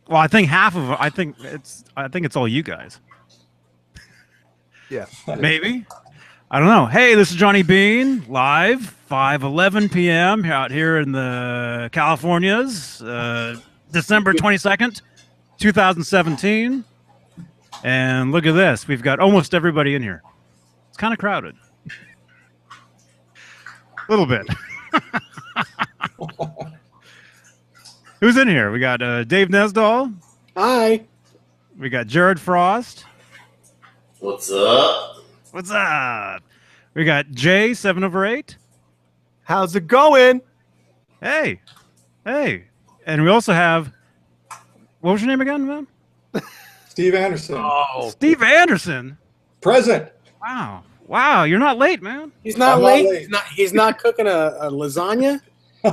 Well, I think half of it. I think it's all you guys. Yeah. Maybe. I don't know. Hey, this is Johnny Beane, live, 5:11 p.m. out here in the Californias, December 22nd, 2017. And look at this. We've got almost everybody in here. It's kind of crowded. A little bit. Who's in here? We got Dave Nesdahl. Hi. We got Jared Frost. What's up? What's up? We got Jay 7/8. How's it going? Hey. Hey. And we also have, what was your name again, man? Steve Anderson. Oh, Steve Anderson. Present. Wow. Wow. You're not late, man. He's not I'm late. not late. He's not cooking a lasagna. Oh,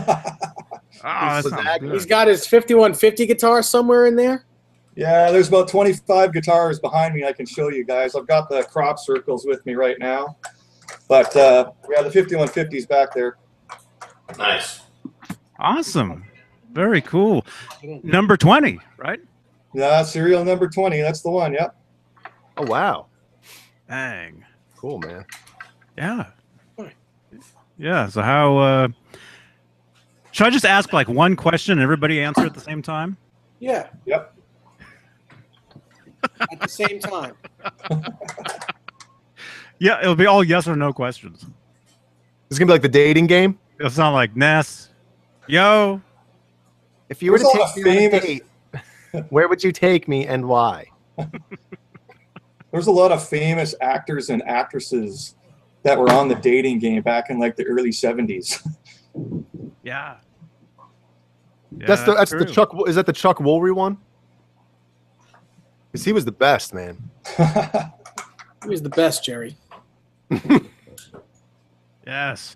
that sounds good. He's got his 5150 guitar somewhere in there. Yeah, there's about 25 guitars behind me I can show you guys. I've got the crop circles with me right now. But yeah, the 5150's back there. Nice. Awesome. Very cool. Number 20, right? Yeah, serial number 20. That's the one. Yep. Oh, wow. Dang. Cool, man. Yeah. Yeah. So how should I just ask like one question and everybody answer at the same time? Yeah, Yep. at the same time. Yeah, it'll be all yes or no questions. It's gonna be like the dating game. It'll sound like Ness. Yo. If you were There's to a lot take of me on a famous- date, where would you take me and why? There's a lot of famous actors and actresses that were on the dating game back in like the early 70s. Yeah. That's the true. Chuck. Is that the Chuck Woolery one? Because he was the best, man. He was the best, Jerry. Yes.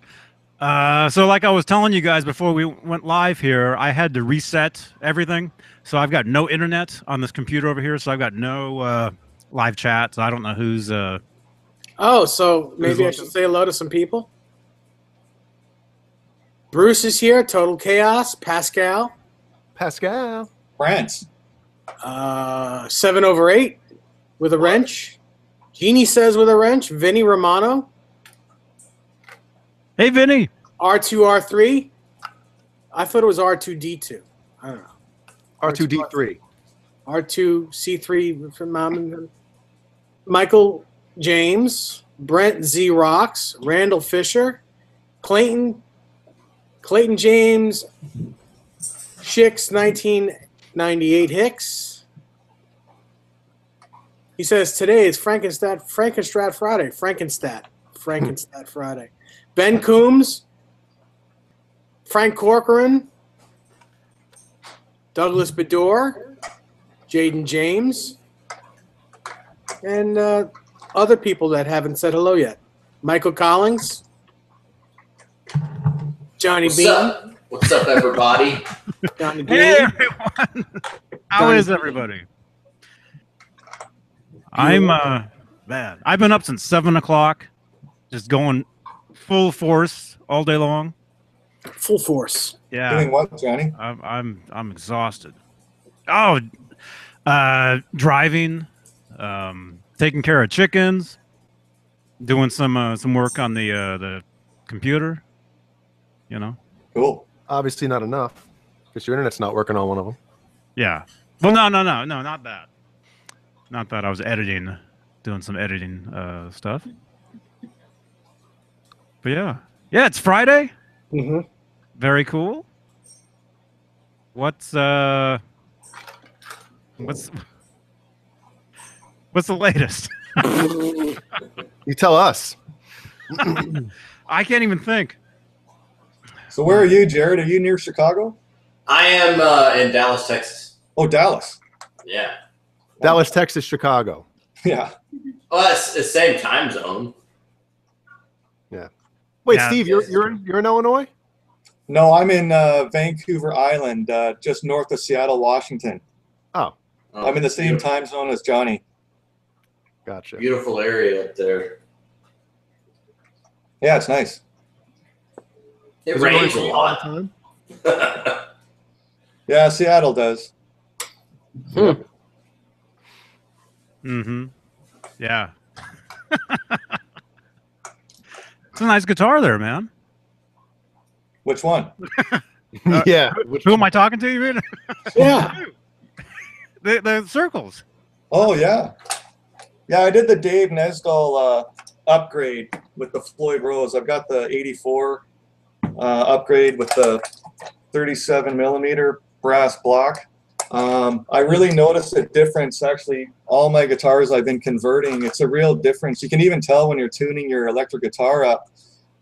So like I was telling you guys before we went live here, I had to reset everything. So I've got no internet on this computer over here. So I've got no live chat. So I don't know who's Oh, so maybe I should say hello to some people. Bruce is here. Total Chaos. Pascal. Pascal. France. 7/8 with a wrench. Jeannie says with a wrench. Vinny Romano. Hey Vinny. R2, R3. I thought it was R2D2. I don't know. R2D3. R2, C3 from Mom. Michael James. Brent Z Rocks. Randall Fisher. Clayton James. Hicks 1998 Hicks. He says today is Frankenstrat Friday. Frankenstat Friday. Ben Coombs, Frank Corcoran, Douglas Bedore, Jaden James, and other people that haven't said hello yet. Michael Collins, Johnny What's Beane. up? What's up, everybody? Johnny Beane. Hey everyone. How is everybody? I'm man. I've been up since 7 o'clock, just going full force all day long. Full force. Yeah. Doing what, Johnny? I'm exhausted. Oh, driving, taking care of chickens, doing some work on the computer. You know. Cool. Obviously not enough, because your internet's not working on one of them. Yeah. Well, no, not that. Not that. I was editing, doing some editing stuff. But yeah, it's Friday. Mm-hmm. Very cool. What's the latest? You tell us. I can't even think. So where are you, Jared? Are you near Chicago? I am in Dallas, Texas. Oh, Dallas. Yeah. Dallas, Texas, Chicago. Yeah. Well, it's the same time zone. Yeah. Wait, Yeah. Steve, you're in Illinois? No, I'm in Vancouver Island, just north of Seattle, Washington. Oh, I'm in the same time zone as Johnny. gotcha. Beautiful area up there. Yeah, it's nice. It Does rains a rain all the lot. time? Yeah, Seattle does. Mm-hmm. Yeah. It's a nice guitar there, man. Which one? Yeah. Who am I talking to? You mean? Yeah. The circles. Oh yeah, yeah. I did the Dave Nesdahl upgrade with the Floyd Rose. I've got the '84 upgrade with the 37 millimeter brass block. I really noticed a difference. Actually, all my guitars I've been converting, it's a real difference. You can even tell when you're tuning your electric guitar up,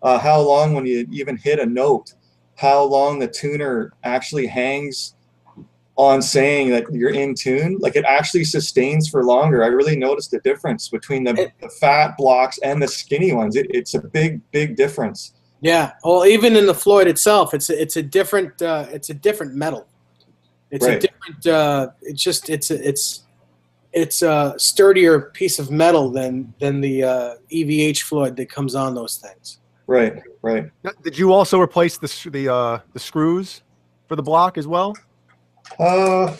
how long when you even hit a note, how long the tuner actually hangs on saying that you're in tune. Like it actually sustains for longer. I really noticed the difference between the fat blocks and the skinny ones. It's a big difference. Yeah. Well, even in the Floyd itself, it's a different metal. It's Right. a different. It's a sturdier piece of metal than the EVH Floyd that comes on those things. Right. Right. Did you also replace the screws for the block as well? I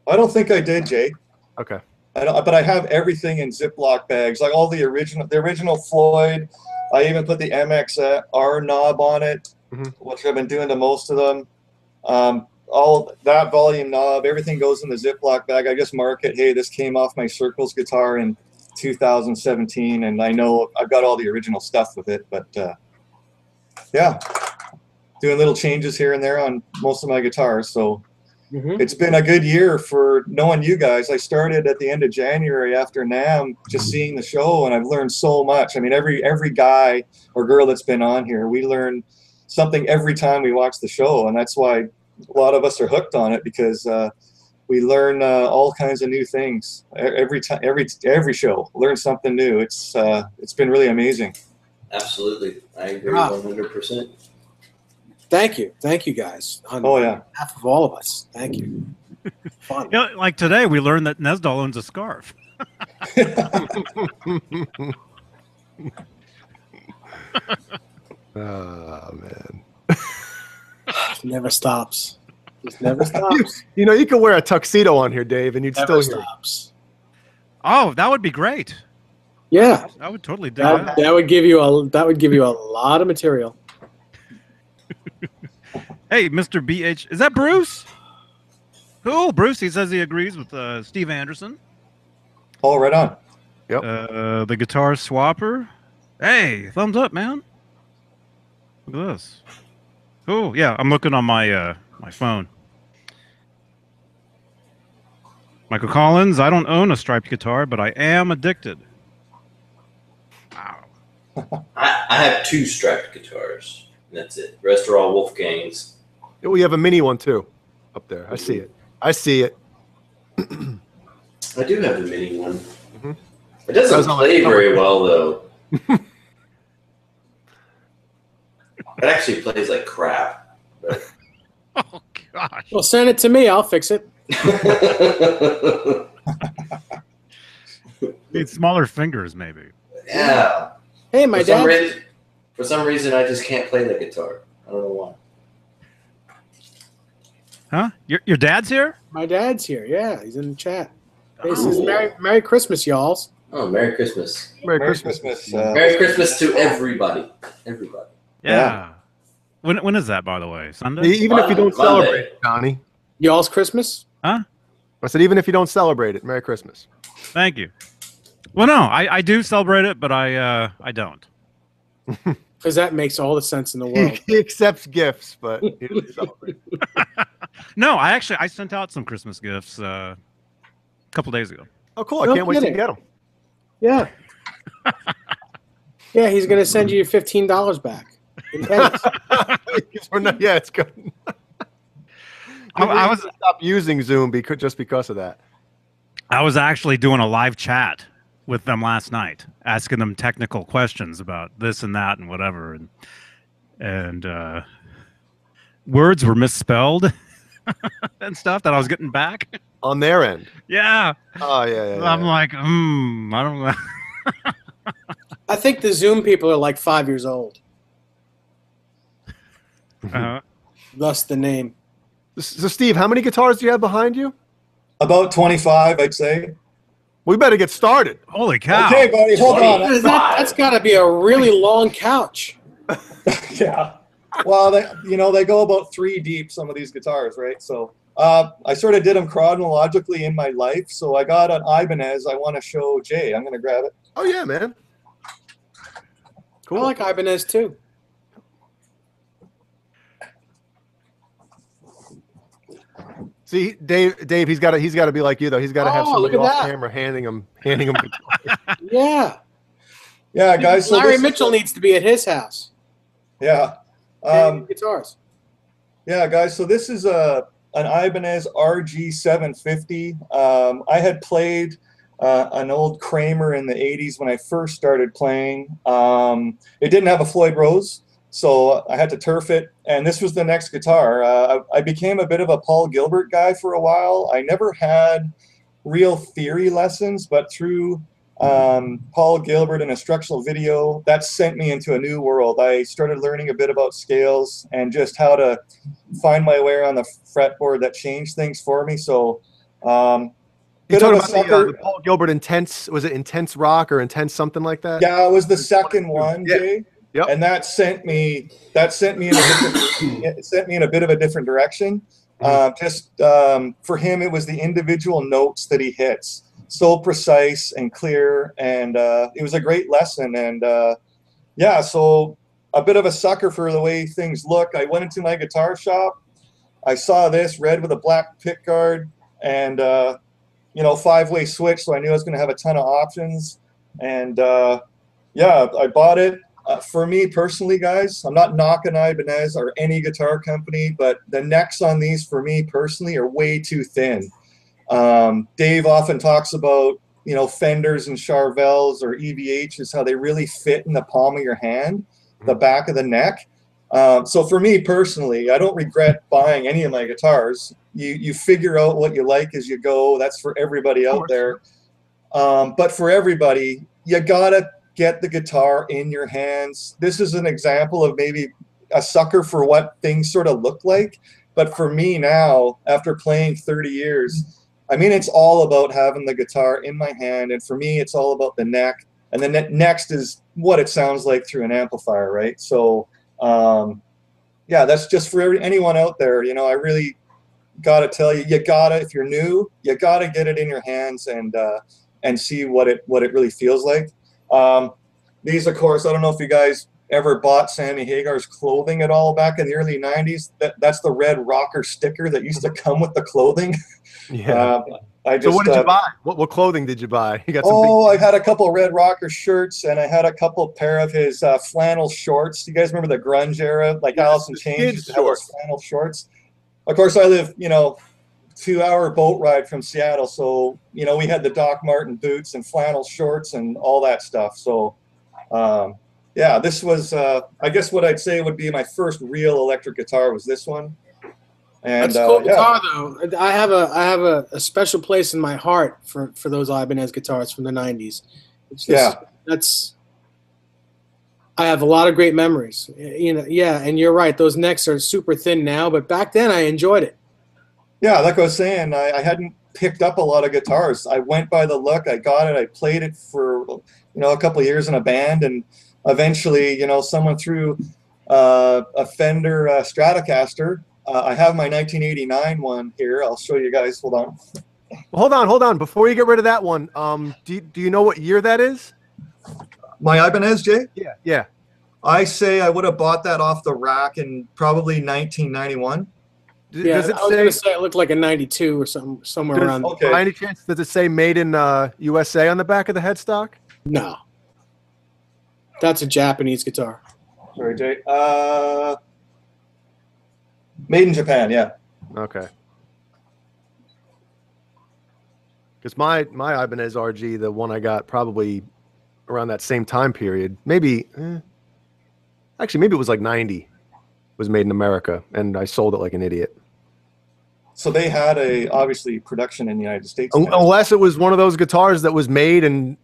don't think I did, Jay. Okay. But I have everything in Ziploc bags, like all the original Floyd. I even put the MXR knob on it, which I've been doing to most of them. All that volume knob, everything goes in the Ziploc bag. I just mark it. Hey, this came off my Circles guitar in 2017, and I know I've got all the original stuff with it. But yeah, doing little changes here and there on most of my guitars. So it's been a good year for knowing you guys. I started at the end of January after NAMM, just seeing the show, and I've learned so much. I mean, every guy or girl that's been on here, we learn something every time we watch the show, and that's why a lot of us are hooked on it, because we learn all kinds of new things every time, every show. Learn something new. It's been really amazing. Absolutely, I agree 100%. Thank you guys. On behalf of all of us, thank you. Fun. You know, like today, we learned that Nesdahl owns a scarf. Oh man. It never stops. It never stops. You know, you could wear a tuxedo on here, Dave, and you'd Never still hear. stops. Oh, that would be great. Yeah, I would totally do that. that would give you a lot of material. Hey, Mr. BH, is that Bruce? Cool, Bruce. He says he agrees with Steve Anderson. Oh, right on. Yep. The guitar swapper. Hey, thumbs up, man. Look at this. Cool. Yeah, I'm looking on my my phone. Michael Collins, I don't own a striped guitar, but I am addicted. Wow. I have 2 striped guitars. And that's it. The rest are all Wolfgangs. We have a mini one too, up there. I see it. I see it. I do have a mini one. It doesn't play very well, though. It actually plays like crap. But... Oh gosh. Well, send it to me. I'll fix it. Need smaller fingers, maybe. Yeah. Hey, my dad. For some reason, I just can't play the guitar. I don't know why. Huh? Your dad's here? My dad's here. Yeah, he's in the chat. Hey, this is Merry Christmas, y'alls. Oh, Merry Christmas. Merry Christmas. Merry Christmas to everybody. Everybody. Yeah. When is that, by the way? Sunday? Even if you don't celebrate it, Johnny. Y'all's Christmas? Huh? I said, even if you don't celebrate it, Merry Christmas. Thank you. Well, no, I do celebrate it, but I don't. Because that makes all the sense in the world. He accepts gifts, but he doesn't celebrate. No, I sent out some Christmas gifts a couple days ago. Oh, cool. I can't wait to get them. Yeah. Yeah, he's going to send you your $15 back. In pennies. Yeah, it's good. I was stop using Zoom just because of that. I was actually doing a live chat with them last night, asking them technical questions about this and that and whatever, and words were misspelled and stuff that I was getting back On their end. Yeah. Oh yeah. I'm like, I don't know. I think the Zoom people are like 5 years old. Uh, Thus the name. So, Steve, how many guitars do you have behind you? About 25, I'd say. We better get started. Holy cow. Okay, buddy, hold on. That's got to be a really long couch. Yeah. Well, they go about 3 deep, some of these guitars, right? So I sort of did them chronologically in my life. So I got an Ibanez I want to show Jay. I'm going to grab it. Oh, yeah, man. Cool. I like Ibanez too. See, Dave, he's got to be like you though. He's got to have somebody off camera handing him. Yeah. Yeah, guys. So Larry Mitchell needs to be at his house. Yeah. Guitars. Yeah, guys. So this is an Ibanez RG750. I had played an old Kramer in the 80s when I first started playing. It didn't have a Floyd Rose, so I had to turf it. And this was the next guitar. I became a bit of a Paul Gilbert guy for a while. I never had real theory lessons, but through Paul Gilbert and instructional video, that sent me into a new world. I started learning a bit about scales and just how to find my way around the fretboard. That changed things for me. So you talking about the Paul Gilbert Intense, was it Intense Rock or Intense something like that? Yeah, it was the second one, Jay. Yep. And that sent me in a bit of a different direction. For him, it was the individual notes that he hits, so precise and clear, and it was a great lesson. And yeah, so a bit of a sucker for the way things look. I went into my guitar shop. I saw this red with a black pick guard and 5-way switch, so I knew I was going to have a ton of options. And yeah, I bought it. For me personally, guys, I'm not knocking Ibanez or any guitar company, but the necks on these for me personally are way too thin. Dave often talks about, Fenders and Charvels or EVHs, how they really fit in the palm of your hand, the back of the neck. So for me personally, I don't regret buying any of my guitars. You figure out what you like as you go. That's for everybody out there. But for everybody, you gotta get the guitar in your hands. This is an example of maybe a sucker for what things sort of look like. But for me now, after playing 30 years, I mean, it's all about having the guitar in my hand. And for me, it's all about the neck. And then next is what it sounds like through an amplifier, right? So, yeah, that's just for anyone out there. I really got to tell you, if you're new, you got to get it in your hands and see what it really feels like. These, of course, I don't know if you guys ever bought Sammy Hagar's clothing at all back in the early 90s. That's the red rocker sticker that used to come with the clothing. Yeah. So what did you buy? What clothing did you buy? You got some I had a couple red rocker shirts, and I had a couple pair of his flannel shorts. You guys remember the grunge era? Like Alice in Chains used to have those flannel shorts. Of course, I live, 2-hour boat ride from Seattle. So, we had the Doc Marten boots and flannel shorts and all that stuff. So, yeah, this was, I guess what I'd say would be my first real electric guitar was this one. And, that's a cool guitar, though. I have a special place in my heart for those Ibanez guitars from the 90s. It's just, I have a lot of great memories. Yeah, and you're right. Those necks are super thin now, but back then I enjoyed it. Yeah, like I was saying, I hadn't picked up a lot of guitars. I went by the look. I got it. I played it for, a couple of years in a band, and eventually, someone threw a Fender Stratocaster. I have my 1989 one here. I'll show you guys. Hold on. Hold on. Before you get rid of that one, do you know what year that is? My Ibanez, Jay? Yeah. I say I would have bought that off the rack in probably 1991. Yeah, I was going to say it looked like a 92 or somewhere around there. Okay. By any chance, does it say made in USA on the back of the headstock? No. That's a Japanese guitar. Sorry, Jay. Made in Japan, yeah. Okay. Because my Ibanez RG, the one I got probably around that same time period, maybe it was like 90, was made in America, and I sold it like an idiot. So they had obviously production in the United States. Unless it was one of those guitars that was made, and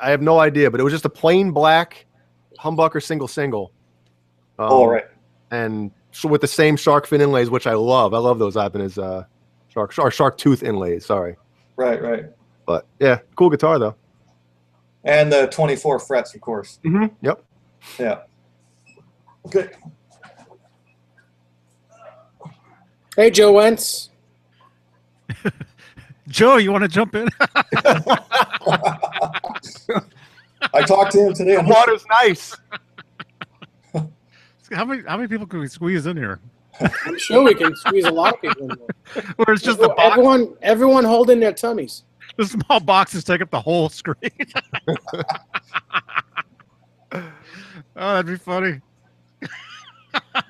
I have no idea, but it was just a plain black humbucker single. Right. And so with the same shark fin inlays, which I love. I love those Ibanez shark tooth inlays. Sorry. Right. But yeah, cool guitar though. And the 24 frets, of course. Yep. Yeah. Okay. Hey, Joe Wentz. Joe, you want to jump in? I talked to him today. The water's nice. How many people can we squeeze in here? I'm sure we can squeeze a lot of people in there. Where it's just the box. Everyone holding their tummies. The small boxes take up the whole screen. Oh, that'd be funny. All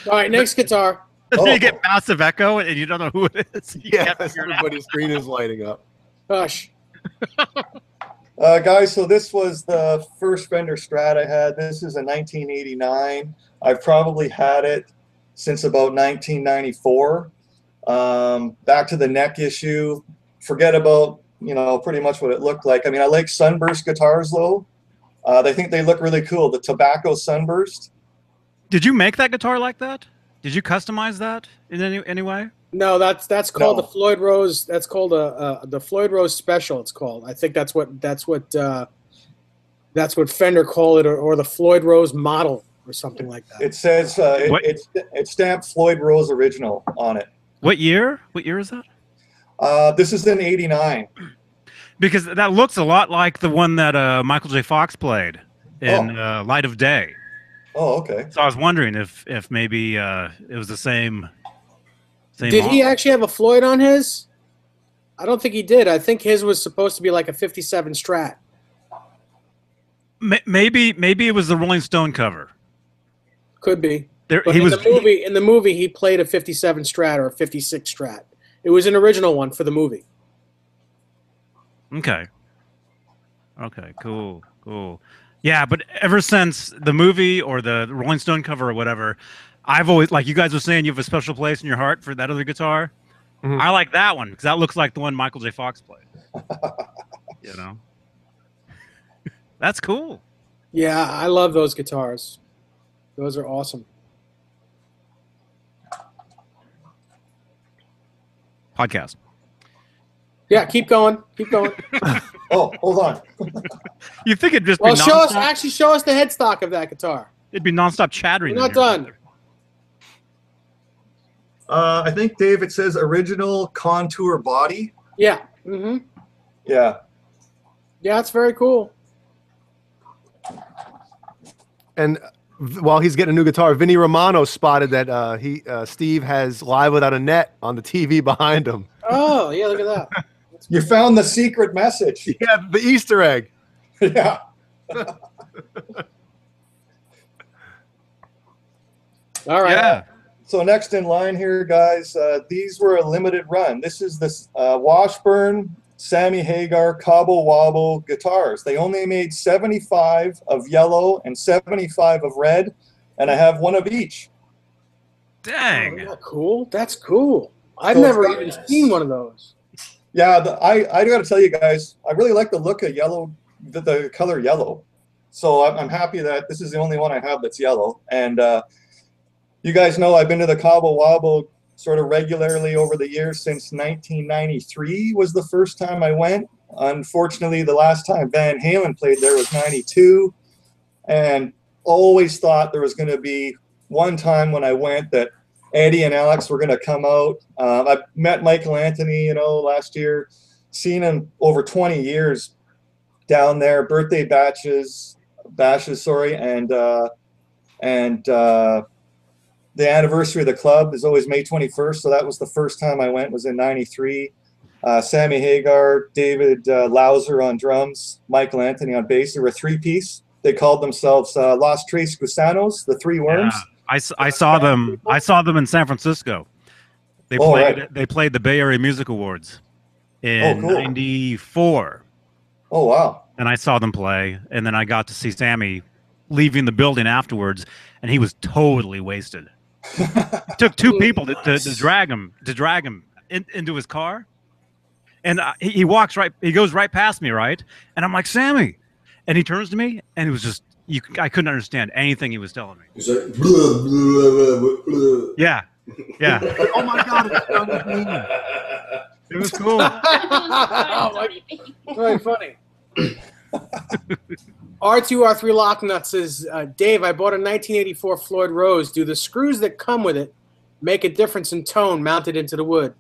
right, next guitar. And then you get massive echo, and you don't know who it is. Yeah, everybody's screen is lighting up. Hush. Guys, so this was the first Fender Strat I had. This is a 1989. I've probably had it since about 1994. Back to the neck issue. Forget about, pretty much what it looked like. I mean, I like sunburst guitars, though. I think they look really cool. The tobacco sunburst. Did you make that guitar like that? Did you customize that in any way? No, that's called the Floyd Rose. That's called the Floyd Rose Special. It's called. I think that's what Fender called it, or the Floyd Rose Model, or something like that. It says it's stamped Floyd Rose Original on it. What year? What year is that? This is in '89. Because that looks a lot like the one that Michael J. Fox played in Light of Day. Oh, okay. So I was wondering if maybe it was the same. Did he actually have a Floyd on his? I don't think he did. I think his was supposed to be like a '57 Strat. Maybe it was the Rolling Stone cover. Could be. But in the movie, he played a '57 Strat or a '56 Strat. It was an original one for the movie. Okay. Cool. Yeah, but ever since the movie or the Rolling Stone cover or whatever, I've always, like you guys were saying, you have a special place in your heart for that other guitar. I like that one because that looks like the one Michael J. Fox played. That's cool. Yeah, I love those guitars. Those are awesome. Podcast. Yeah, keep going. Oh, hold on. You think it'd just be nonstop? Show us the headstock of that guitar. It'd be nonstop chattering. We're not done. I think, Dave, it says original contour body. Yeah. Yeah. Yeah, it's very cool. And while he's getting a new guitar, Vinny Romano spotted that Steve has Live Without a Net on the TV behind him. Oh, yeah, look at that. You found the secret message. Yeah, the Easter egg. Yeah. All right. Yeah. So next in line here, guys, these were a limited run. This is this Washburn Sammy Hagar Cabo Wabo guitars. They only made 75 of yellow and 75 of red, and I have one of each. Dang. Oh, isn't that cool? That's cool. I've never even seen one of those. Yeah, I got to tell you guys, I really like the look of yellow, the color yellow. So I'm happy that this is the only one I have that's yellow. And you guys know I've been to the Cabo Wabo sort of regularly over the years since 1993 was the first time I went. Unfortunately, the last time Van Halen played there was 92. And always thought there was going to be one time when I went that Eddie and Alex were going to come out. I met Michael Anthony, last year, seen him over 20 years down there, birthday bashes, and the anniversary of the club is always May 21st. So that was the first time I went, was in 93. Sammy Hagar, David Lauser on drums, Michael Anthony on bass. They were a three-piece. They called themselves Los Tres Gusanos, the Three Worms. Yeah. I saw them. I saw them in San Francisco. They played the Bay Area Music Awards in '94. Oh wow! And I saw them play, and then I got to see Sammy leaving the building afterwards, and he was totally wasted. It took two people to drag him into his car, and he goes right past me, right, and I'm like, Sammy, and he turns to me, and he was just I couldn't understand anything he was telling me. He's like, blah, blah, blah, blah. Yeah, yeah. Oh my God, it's Johnny Beane. It was cool. Very funny. R2R3 Locknut says, Dave, I bought a 1984 Floyd Rose. Do the screws that come with it make a difference in tone mounted into the wood?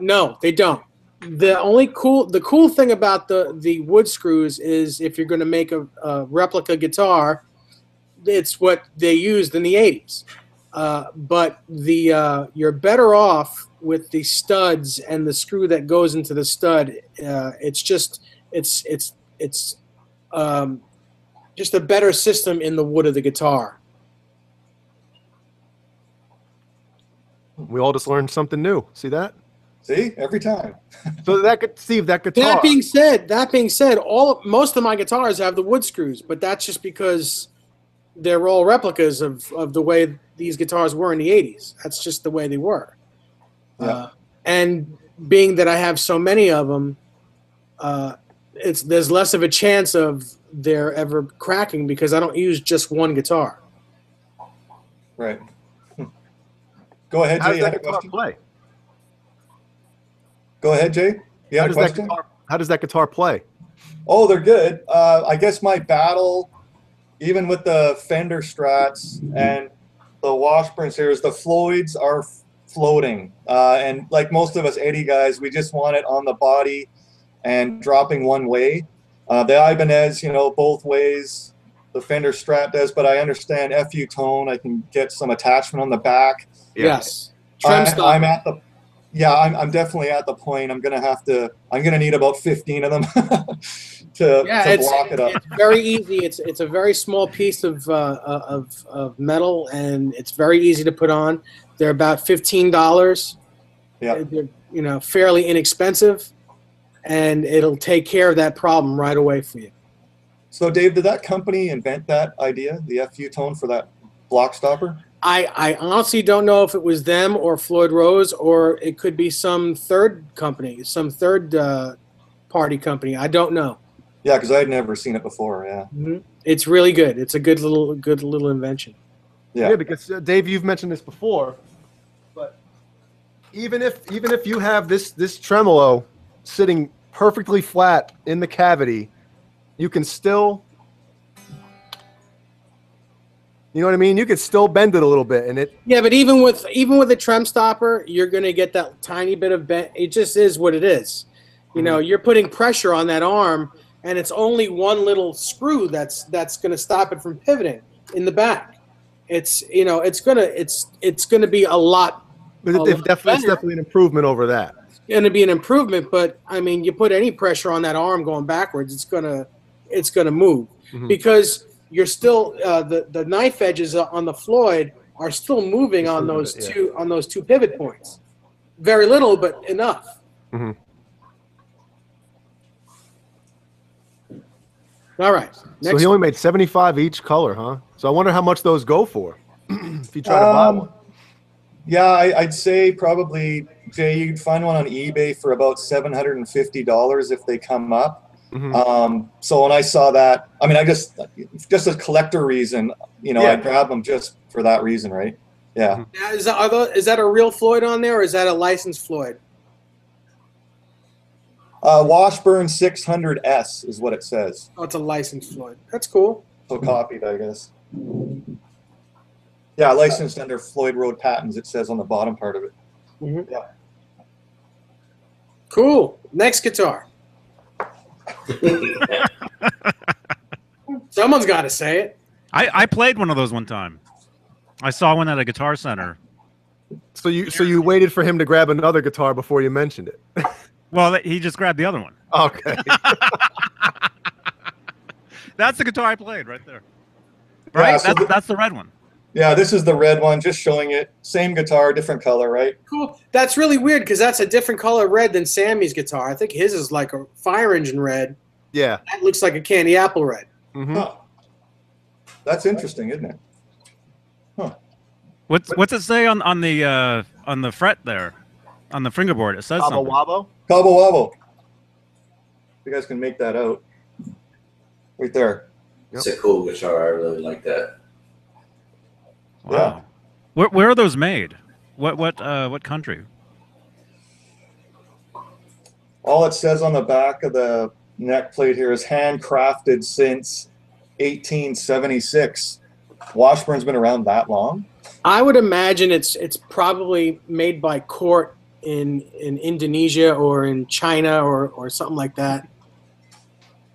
No, they don't. The cool thing about the wood screws is if you're going to make a replica guitar, it's what they used in the 80s. But you're better off with the studs and the screw that goes into the stud. It's just a better system in the wood of the guitar. We all just learned something new. See that? See, every time. So Steve, that guitar. That being said, most of my guitars have the wood screws, but that's just because they're all replicas of the way these guitars were in the 80s. That's just the way they were. Yeah. And being that I have so many of them, there's less of a chance of they're ever cracking because I don't use just one guitar. Right. Go ahead, How Jay. does You had that a guitar question? play? Go ahead, Jay. You had a question? How does that guitar play? Oh, they're good. I guess my battle, even with the Fender Strats and the Washburn series, the Floyds are floating. And like most of us Eddie guys, we just want it on the body and dropping one way. The Ibanez, both ways. The Fender Strat does, but I understand FU tone. I can get some attachment on the back. Yes. I'm at the. Yeah, I'm definitely at the point. I'm gonna need about 15 of them to block it up. It's very easy. It's a very small piece of metal, and it's very easy to put on. They're about $15. Yeah, they're fairly inexpensive, and it'll take care of that problem right away for you. So, Dave, did that company invent that idea, the FU tone for that block stopper? I honestly don't know if it was them or Floyd Rose, or it could be some third company, some third party company. I don't know. Yeah, because I had never seen it before. Yeah, mm-hmm. It's really good. It's a good little invention. Yeah, because Dave, you've mentioned this before, but even if you have this tremolo sitting perfectly flat in the cavity, you can still. You know what I mean? You could still bend it a little bit, and it. Yeah, but even with a trem stopper, you're going to get that tiny bit of bend. It just is what it is. You're putting pressure on that arm, and it's only one little screw that's going to stop it from pivoting in the back. It's gonna be a lot. But it's definitely an improvement over that. It's going to be an improvement, but I mean, you put any pressure on that arm going backwards, it's gonna move because. You're still the knife edges on the Floyd are still moving on those two pivot points. Very little, but enough. Mm-hmm. All right. So he only made 75 each color, huh? So I wonder how much those go for if you try to buy one. Yeah, I'd say probably, Jay, you'd find one on eBay for about $750 if they come up. Mm-hmm. So when I saw that, I mean, just a collector reason, I grab them just for that reason, right? Yeah. Now, is that a real Floyd on there, or is that a licensed Floyd? Washburn 600S is what it says. Oh, it's a licensed Floyd. That's cool. So copied, I guess. Yeah, licensed under Floyd Road patents, it says on the bottom part of it. Mm-hmm. Yeah. Cool. Next guitar. Someone's got to say it. I played one of those one time. I saw one at a Guitar Center. So you waited for him to grab another guitar before you mentioned it. Well, he just grabbed the other one. Okay. That's the guitar I played right there. Right? Yeah, so that's the red one. Yeah, this is the red one, just showing it. Same guitar, different color, right? Cool. That's really weird because that's a different color red than Sammy's guitar. I think his is like a fire engine red. Yeah. That looks like a candy apple red. Mm-hmm. Huh. That's interesting, isn't it? Huh. What's it say on the fret there, on the fingerboard? It says Cabo something. Wabo? Cabo Wabo. You guys can make that out. Right there. It's a cool guitar. I really like that. Wow. Yeah. Where are those made? What country? All it says on the back of the neck plate here is handcrafted since 1876. Washburn's been around that long? I would imagine it's probably made by Cort in Indonesia or in China or something like that.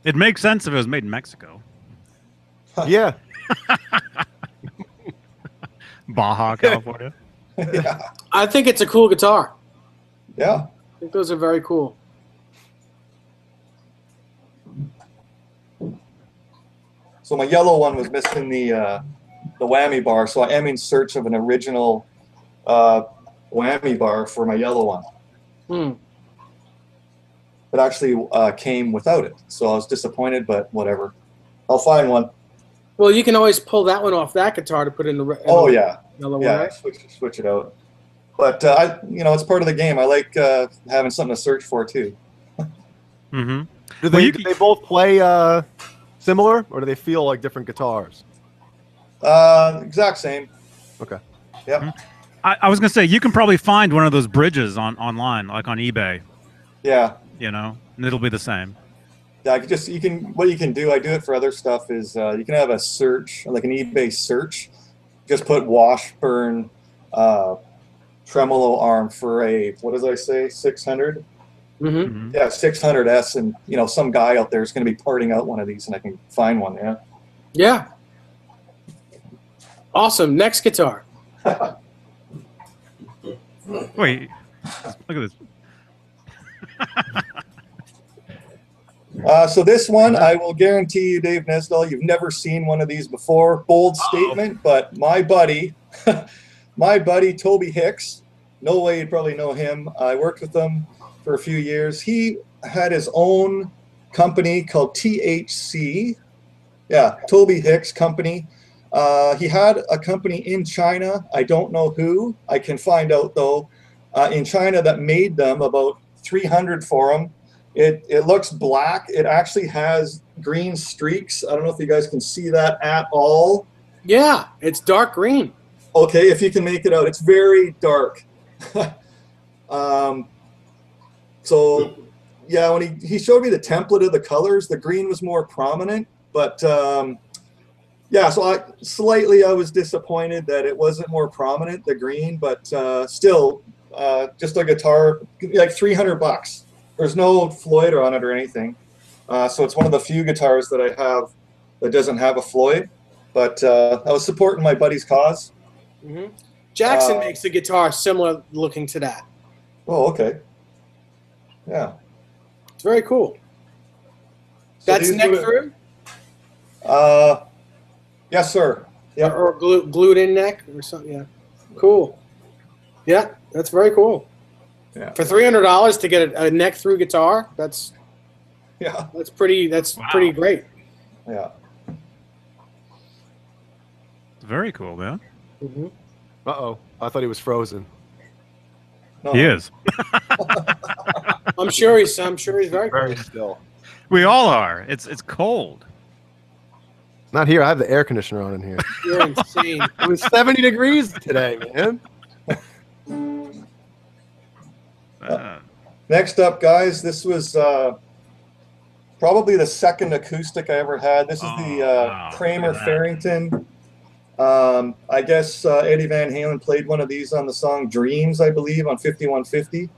It makes sense if it was made in Mexico. Yeah. Baja, California. Yeah. I think it's a cool guitar. Yeah. I think those are very cool. So my yellow one was missing the whammy bar, so I am in search of an original whammy bar for my yellow one. It actually came without it, so I was disappointed, but whatever. I'll find one. Well, you can always pull that one off that guitar to put in the oh yeah, yellow one, yeah, right? switch it out. But it's part of the game. I like having something to search for too. Mm-hmm. Do they both play similar, or do they feel like different guitars? Exact same. Okay. Yep. Mm-hmm. I was gonna say you can probably find one of those bridges online, like on eBay. Yeah. And it'll be the same. Yeah, what you can do, I do it for other stuff, is you can have a search, like an eBay search. Just put Washburn tremolo arm for a, what did I say, 600? Mm-hmm. Yeah, 600S, and some guy out there is going to be parting out one of these, and I can find one. Yeah. Yeah. Awesome. Next guitar. Wait, look at this. So this one, I will guarantee you, Dave Nesdell, you've never seen one of these before. Bold statement, but my buddy, Toby Hicks, no way you'd probably know him. I worked with him for a few years. He had his own company called THC. Yeah, Toby Hicks Company. He had a company in China. I don't know who. I can find out, though, in China that made them, about 300 for them. It looks black. It actually has green streaks. I don't know if you guys can see that at all. Yeah, it's dark green. Okay, if you can make it out. It's very dark. So, yeah, when he showed me the template of the colors, the green was more prominent. But, yeah, so I was disappointed that it wasn't more prominent, the green. But still, just a guitar, like $300. There's no Floyd on it or anything. So it's one of the few guitars that I have that doesn't have a Floyd. But I was supporting my buddy's cause. Mm-hmm. Jackson makes a guitar similar looking to that. Oh, okay. Yeah. It's very cool. So that's neck through? Yes, sir. Yeah. Or glued in neck or something. Yeah. Cool. Yeah, that's very cool. Yeah. For $300 to get a neck through guitar, that's pretty great. Yeah. Very cool, man. Mm-hmm. Uh-oh. I thought he was frozen. No. He is. I'm sure he's very Very cool. still. We all are. It's cold. Not here. I have the air conditioner on in here. You're insane. It was 70 degrees today, man. Next up, guys, this was probably the second acoustic I ever had. This is the Cramer Farrington. I guess Eddie Van Halen played one of these on the song Dreams, I believe, on 5150.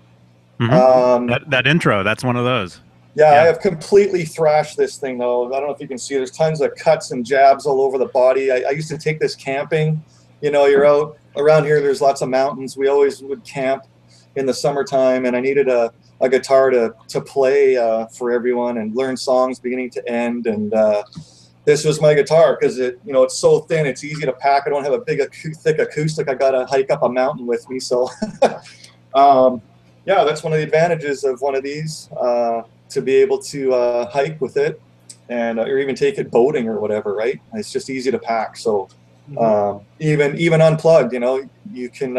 Mm-hmm. That intro, that's one of those. Yeah, I have completely thrashed this thing, though. I don't know if you can see. There's tons of cuts and jabs all over the body. I used to take this camping. You're out around here. There's lots of mountains. We always would camp in the summertime, and I needed a guitar to play for everyone and learn songs beginning to end. And this was my guitar because it's so thin. It's easy to pack. I don't have a big, thick acoustic. I got to hike up a mountain with me. So, yeah, that's one of the advantages of one of these. To be able to hike with it, and or even take it boating or whatever, right? It's just easy to pack. So even unplugged, you can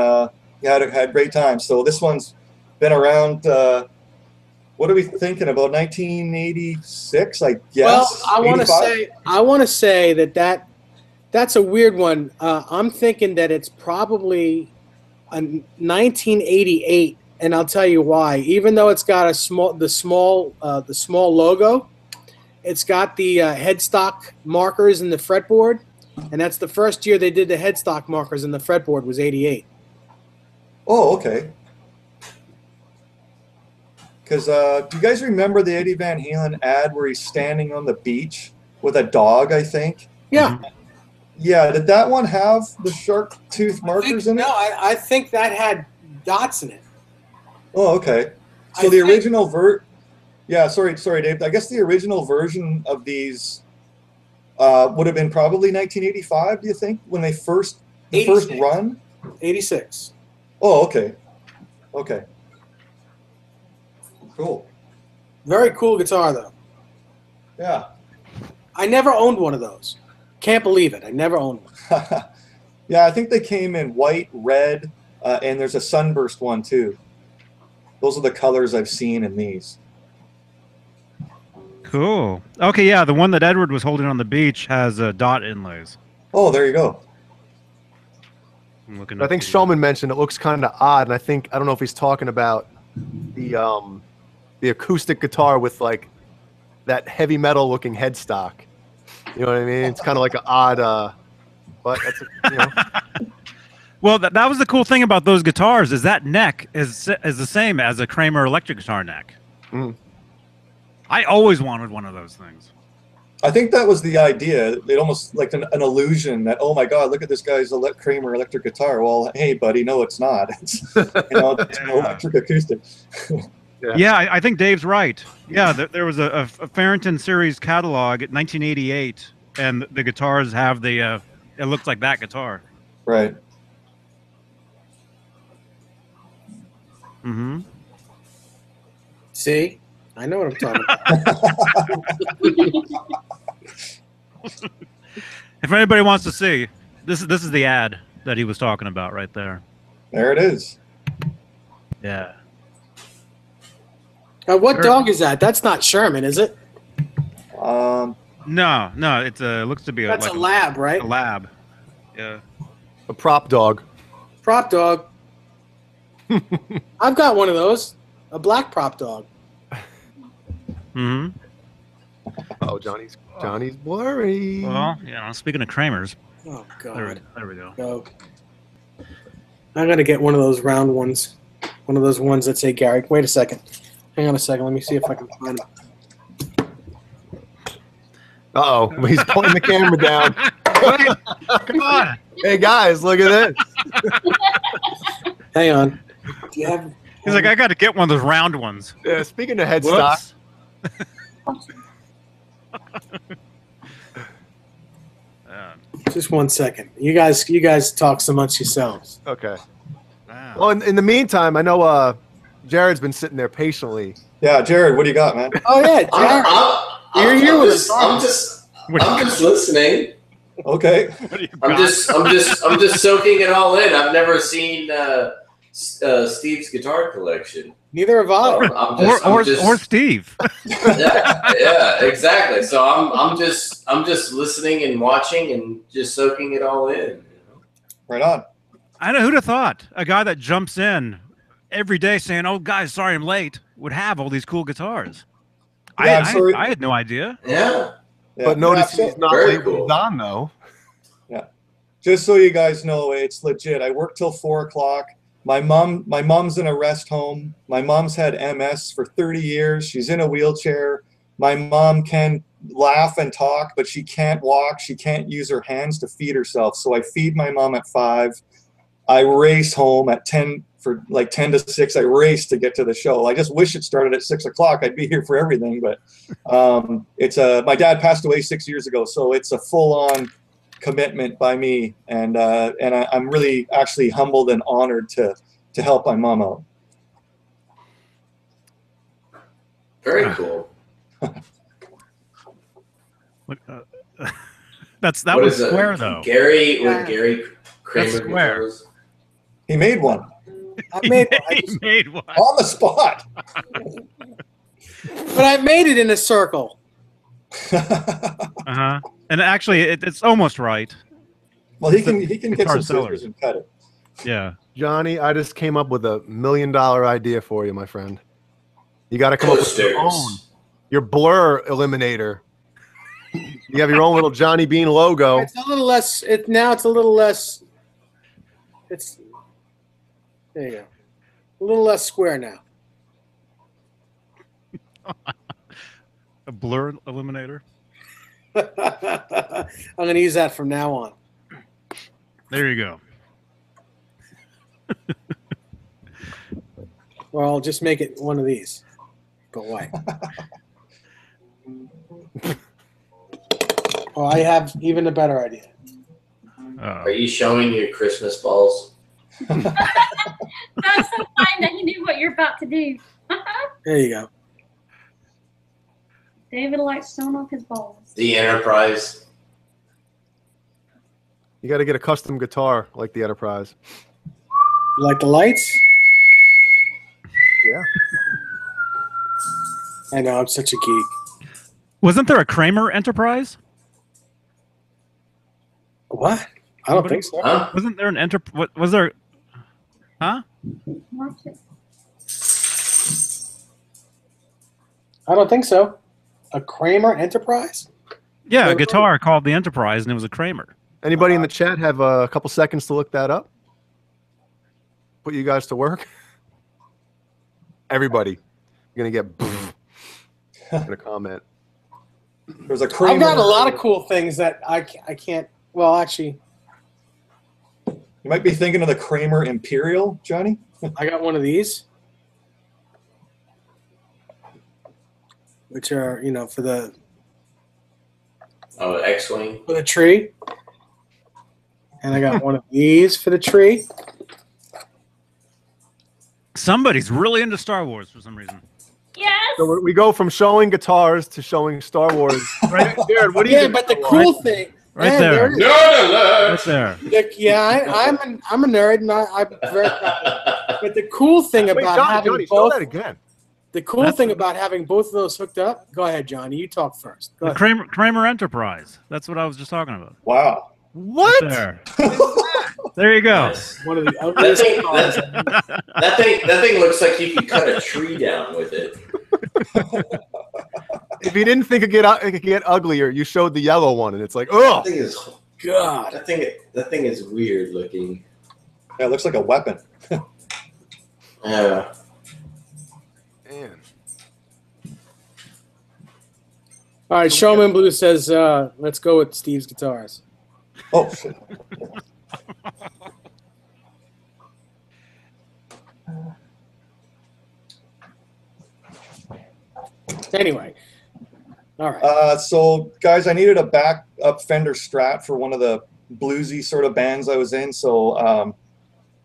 had great times. So this one's been around what are we thinking about? 1986, I guess. Well, I want to 85? say that's a weird one. I'm thinking that it's probably a 1988, and I'll tell you why. Even though it's got the small logo, it's got the headstock markers in the fretboard, and that's the first year they did the headstock markers in the fretboard was '88. Oh, okay. Because do you guys remember the Eddie Van Halen ad where he's standing on the beach with a dog, I think? Yeah. Yeah, did that one have the shark tooth markers in it? No, I think that had dots in it. Oh, okay. So the original yeah, sorry, Dave. I guess the original version of these would have been probably 1985, do you think, when they first run? 86. Oh, okay. Okay. Cool. Very cool guitar, though. Yeah. I never owned one of those. Can't believe it. I never owned one. Yeah, I think they came in white, red, and there's a sunburst one, too. Those are the colors I've seen in these. Cool. Okay, yeah, the one that Edward was holding on the beach has dot inlays. Oh, there you go. I'm looking. I think Shulman mentioned it looks kind of odd, and I don't know if he's talking about the acoustic guitar with like that heavy metal looking headstock. You know what I mean? It's kind of like an odd, but that's Well, that was the cool thing about those guitars is that neck is the same as a Kramer electric guitar neck. Mm. I always wanted one of those things. I think that was the idea. It almost like an illusion that, oh my God, look at this guy's Kramer electric guitar. Well, hey, buddy, no, it's not. It's, it's an electric acoustic. Yeah, I think Dave's right. Yeah, there was a Farrington series catalog at 1988, and the guitars have the. It looks like that guitar. Right. Mm-hmm. See, I know what I'm talking about. If anybody wants to see, this is the ad that he was talking about right there. There it is. Yeah. What dog is that? That's not Sherman, is it? No, it looks to be that's like a lab, right? A lab. Yeah. a prop dog. Prop dog. I've got one of those. A black prop dog. Mm-hmm. Oh, Johnny's blurry. Well, yeah. Speaking of Cramers, Oh God. there we go. No. I'm gonna get one of those round ones. One of those ones that say Gary. Wait a second. Hang on a second. Let me see if I can find them. Uh-oh, he's pulling the camera down. Come on. Hey guys, look at this. Hang on. Do you have? He's like, I got to get one of those round ones. Yeah, speaking of headstock. Just 1 second. You guys talk amongst yourselves. Okay. Wow. Well, in the meantime, I know Jared's been sitting there patiently. Yeah, Jared, what do you got, man? Oh yeah, Jared. You're here with us. I'm just listening. Okay. I'm just soaking it all in. I've never seen Steve's guitar collection. Neither have I. Or Steve. yeah, exactly. So I'm just listening and watching and just soaking it all in. Right on. I know, who'd have thought a guy that jumps in every day saying, "Oh, guys, sorry I'm late," would have all these cool guitars. Yeah, I had no idea. Yeah. But notice he's not Very labeled cool. Don, though. Yeah. Just so you guys know, it's legit. I work till 4 o'clock. My mom's in a rest home. My mom's had MS for 30 years. She's in a wheelchair. My mom can laugh and talk, but she can't walk. She can't use her hands to feed herself. So I feed my mom at 5. I race home at 10 for like 10 to 6. I race to get to the show. I just wish it started at 6 o'clock. I'd be here for everything, but it's my dad passed away 6 years ago, so it's a full-on commitment by me, and I'm really actually humbled and honored to help my mom out. Very cool. That was square though. Gary Kramer That's square. guitars. He made one I made He made one. on the spot. But I made it in a circle. Uh-huh. And actually, it's almost right. Well, he can get guitar some sellers. scissors and cut it. Yeah. Johnny, I just came up with $1 million idea for you, my friend. You got to come up with your own. Your blur eliminator. You have your own little Johnny Beane logo. It's a little less. Now it's a little less. It's there you go. A little less square now. A blur eliminator. I'm going to use that from now on. There you go. Or I'll just make it one of these. Go white. Oh, I have even a better idea. Are you showing your Christmas balls? That's so fine that he knew what you're about to do. There you go. David likes showing off his balls. The Enterprise. You got to get a custom guitar like the Enterprise. You like the lights? Yeah. I know, I'm such a geek. Wasn't there a Kramer Enterprise? What? I don't think so. Huh? Wasn't there an What was there? Huh? Watch it. I don't think so. A Kramer Enterprise? Yeah, a guitar called the Enterprise, and it was a Kramer. Anybody in the chat have a couple seconds to look that up? Put you guys to work. Everybody, you're gonna get in a comment. There's a Kramer. I've got a lot of cool things that I can't. Well, actually, You might be thinking of the Kramer Imperial, Johnny. I got one of these, which are for the X-Wing. for the tree, and I got one of these for the tree. Somebody's really into Star Wars for some reason. Yes. So we go from showing guitars to showing Star Wars. Right, Jared? What do you? Yeah, but the cool thing, Right man, there. it is. Right there. I'm a nerd, and I'm very proud. But the cool thing Wait, about having Johnny, show both, that again. the cool thing about having both of those hooked up. Go ahead, Johnny. You talk first. Go The ahead. Kramer Enterprise. That's what I was just talking about. Wow. What? There. There you go. One of the That ugliest thing, cars. that thing looks like you could cut a tree down with it. If you didn't think it could get uglier, you showed the yellow one, and it's like, oh, That thing is God. that thing is weird looking. Yeah, it looks like a weapon. Yeah. man. All right, Showman Blue says, let's go with Steve's guitars. Oh, shit. Anyway, all right. So, guys, I needed a backup Fender Strat for one of the bluesy sort of bands I was in. So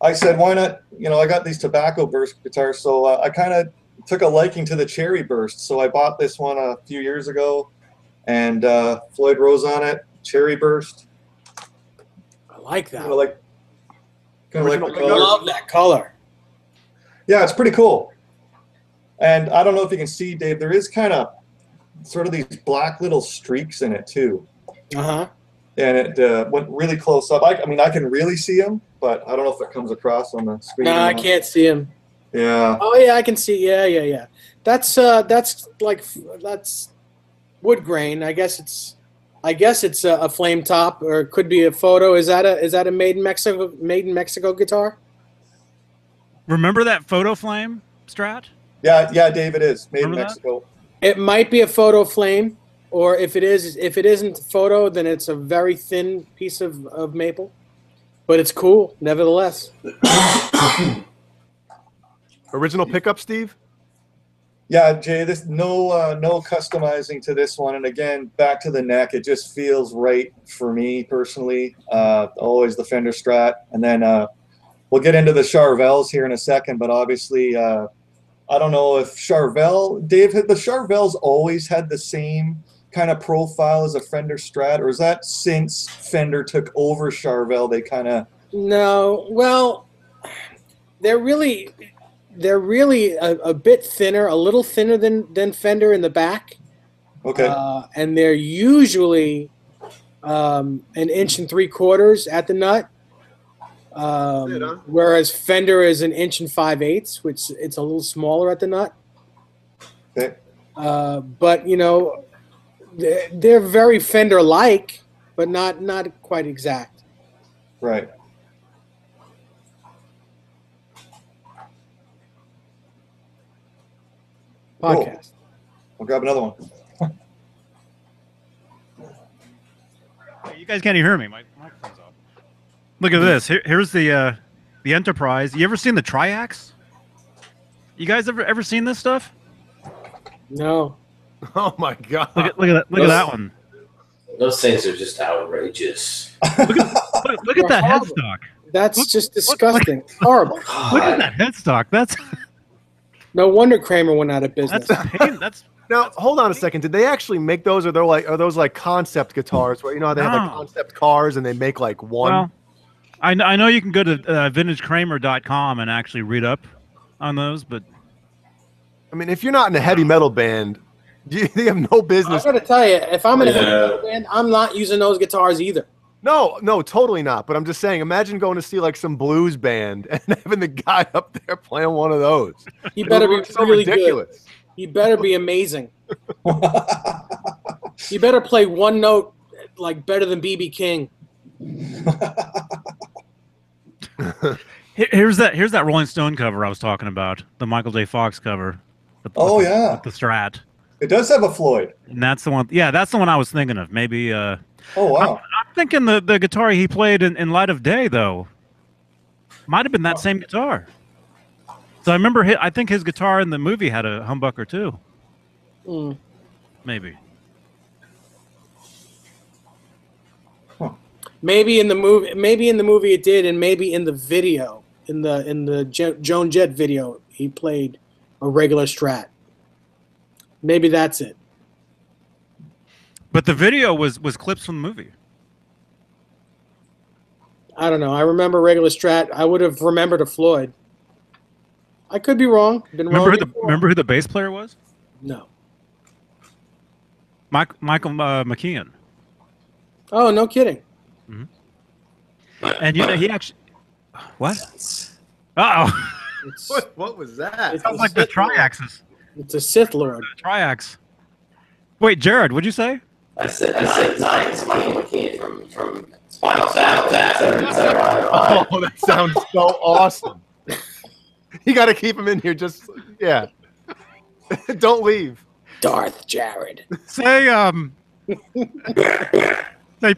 I said, why not? I got these tobacco burst guitars. So I kind of took a liking to the cherry burst. So I bought this one a few years ago, and Floyd Rose on it, cherry burst. I like that. Kind of like the I color. love that color. Yeah, it's pretty cool. And I don't know if you can see, Dave, there is kind of sort of these black little streaks in it too. Uh-huh. And it went really close up. I mean, I can really see them, but I don't know if it comes across on the screen. No, I can't see him. Yeah. Oh yeah, I can see. Yeah. That's wood grain. I guess it's a flame top, or it could be a photo. Is that a made in Mexico guitar? Remember that photo flame Strat? Yeah, Dave, it is made in Remember that? Mexico. It might be a photo flame, or if it isn't photo, then it's a very thin piece of maple. But it's cool, nevertheless. Original pickup, Steve? Yeah, Jay, this no customizing to this one. And again, back to the neck, it just feels right for me personally. Always the Fender Strat. And then we'll get into the Charvels here in a second, but obviously I don't know if Dave, the Charvels always had the same kind of profile as a Fender Strat, or is that since Fender took over Charvel, they kind of... No, well, they're really... they're really a bit thinner, a little thinner than Fender in the back. Okay. And they're usually 1 3/4 at the nut. Whereas Fender is 1 5/8, which it's a little smaller at the nut. Okay. But you know, they're very Fender-like, but not quite exact. Right. Podcast. I'll grab another one. You guys can't even hear me. My microphone's off. Look at this. Here's the Enterprise. You ever seen the Triax? You guys ever seen this stuff? No. Oh my God! Look at that one. Those things are just outrageous. Look at that headstock. That's just disgusting. Horrible. Look at that headstock. That's no wonder Kramer went out of business. that's a pain. That's Now, hold on a second. Did they actually make those, or are those like concept guitars where, you know, they have like concept cars and they make like one? Well, I know you can go to vintagekramer.com and actually read up on those, but I mean, if you're not in a heavy metal band, you have no business. I gotta tell you, if I'm in a heavy metal band, I'm not using those guitars either. No, totally not. But I'm just saying, imagine going to see like some blues band and having the guy up there playing one of those. He better be so really ridiculous. good. He better be amazing. He better play one note like better than B.B. King. here's that Rolling Stone cover I was talking about, the Michael J. Fox cover. With the Strat. It does have a Floyd. And that's the one. Yeah, that's the one I was thinking of. Maybe. Oh wow! I'm thinking the guitar he played in Light of Day though might have been that same guitar. So I remember I think his guitar in the movie had a humbucker too. Maybe. Huh. Maybe in the movie it did, and maybe in the video, in the Joan Jett video, he played a regular Strat. Maybe that's it. But the video was clips from the movie. I don't know. I remember regular Strat. I would have remembered a Floyd. I could be wrong. Remember who the bass player was? No. Michael McKeon. Oh, no kidding. Mm-hmm. And you know he actually. What? Uh-oh. What was that? It sounds like the Triaxes. It's a Sith Lord. Triax. Wait, Jared, what'd you say? I said it's Michael McKean from Spinal Tap. Oh, that sounds so awesome. You got to keep him in here. Don't leave. Darth Jared. Say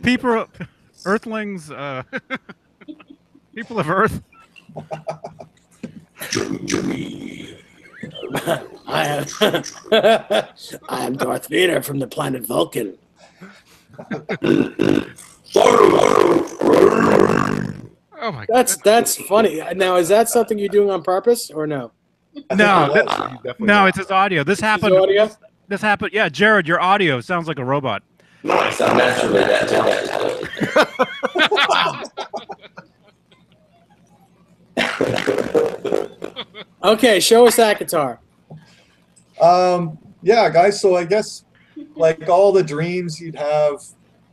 people, Earthlings, people of Earth. I am Darth Vader from the planet Vulcan. Oh my! That's funny. Now, is that something you're doing on purpose or no? No, it's his audio. This happened. His audio? This happened. Yeah, Jared, your audio sounds like a robot. Nice. I'm naturally that. Okay, show us that guitar. Yeah, guys. So I guess like all the dreams you'd have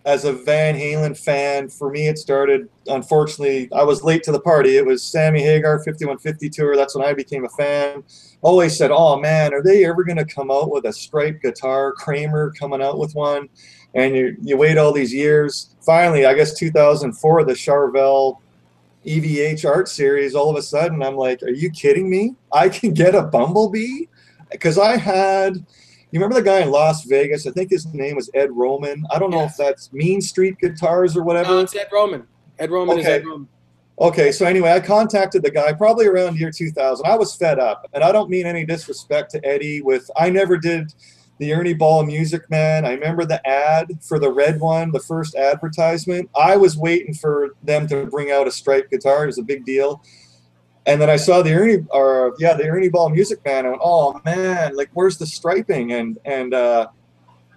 as a Van Halen fan, for me it started, unfortunately, I was late to the party. It was Sammy Hagar 5150 tour. That's when I became a fan. Always said, oh man, are they ever going to come out with a striped guitar? Kramer coming out with one. And you wait all these years. Finally, I guess 2004, the Charvel EVH Art Series, all of a sudden I'm like, are you kidding me? I can get a Bumblebee? Because I had, you remember the guy in Las Vegas? I think his name was Ed Roman. I don't know if that's Mean Street Guitars or whatever. No, it's Ed Roman. Ed Roman is Ed Roman. Okay, so anyway, I contacted the guy probably around year 2000. I was fed up, and I don't mean any disrespect to Eddie. I never did the Ernie Ball Music Man. I remember the ad for the red one, the first advertisement. I was waiting for them to bring out a striped guitar. It was a big deal. And then I saw the Ernie Ball Music Man. I went, oh man, like where's the striping? And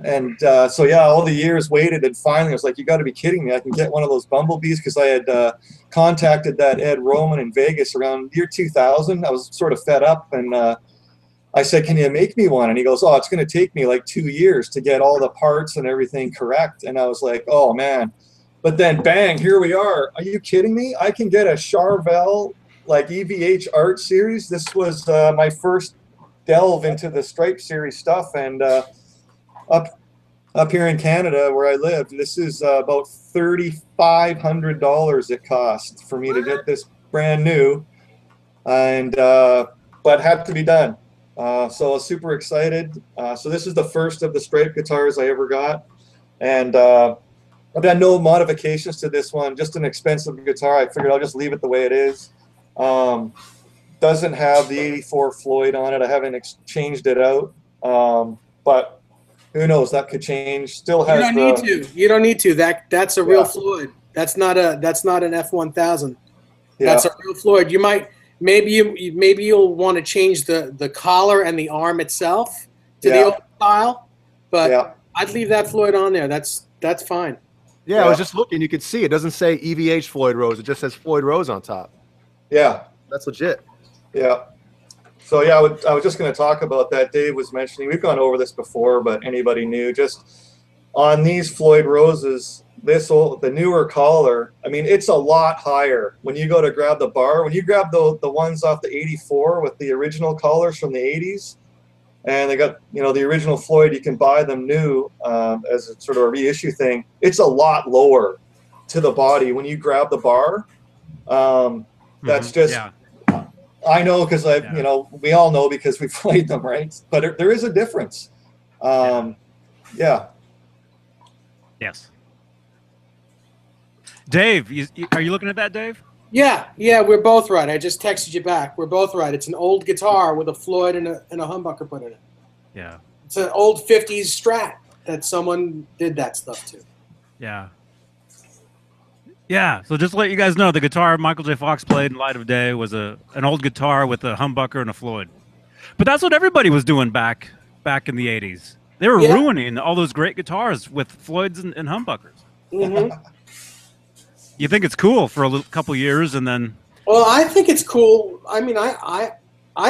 And so yeah, all the years waited, and finally I was like, you got to be kidding me! I can get one of those bumblebees, because I had contacted that Ed Roman in Vegas around year 2000. I was sort of fed up, and I said, can you make me one? And he goes, oh, it's going to take me like 2 years to get all the parts and everything correct. And I was like, oh man. But then bang, here we are. Are you kidding me? I can get a Charvel like EVH Art Series. This was my first delve into the Stripe Series stuff. And up here in Canada where I live, this is about $3,500 it cost for me to get this brand new. And but had to be done. So I was super excited. So this is the first of the Stripe guitars I ever got. And I've done no modifications to this one, just an expensive guitar. I figured I'll just leave it the way it is. Doesn't have the 84 Floyd on it. I haven't changed it out. But who knows, that could change. Still has You don't need to. You don't need to. That's a real Floyd. That's not an F1000. That's a real Floyd. You might maybe you'll want to change the collar and the arm itself to the old style, but I'd leave that Floyd on there. That's fine. Yeah, I was just looking. You could see it doesn't say EVH Floyd Rose. It just says Floyd Rose on top. Yeah, that's legit. Yeah. So yeah, I was just going to talk about that. Dave was mentioning, we've gone over this before, but anybody new, just on these Floyd Roses, the newer collar, I mean, it's a lot higher when you go to grab the bar. When you grab the ones off the 84 with the original collars from the 80s, and they got, you know, the original Floyd, you can buy them new as a sort of a reissue thing. It's a lot lower to the body when you grab the bar. That's just, I know, because you know, we all know because we played them, right? But there is a difference. Yeah. Yes. Dave, are you looking at that, Dave? Yeah, we're both right. I just texted you back. We're both right. It's an old guitar with a Floyd and a humbucker put in it. Yeah. It's an old 50s Strat that someone did that stuff to. Yeah. Yeah, so just to let you guys know, the guitar Michael J. Fox played in Light of Day was an old guitar with a humbucker and a Floyd. But that's what everybody was doing back in the 80s. They were ruining all those great guitars with Floyds and humbuckers. Mm-hmm. You think it's cool for a couple years and then... Well, I think it's cool. I mean, I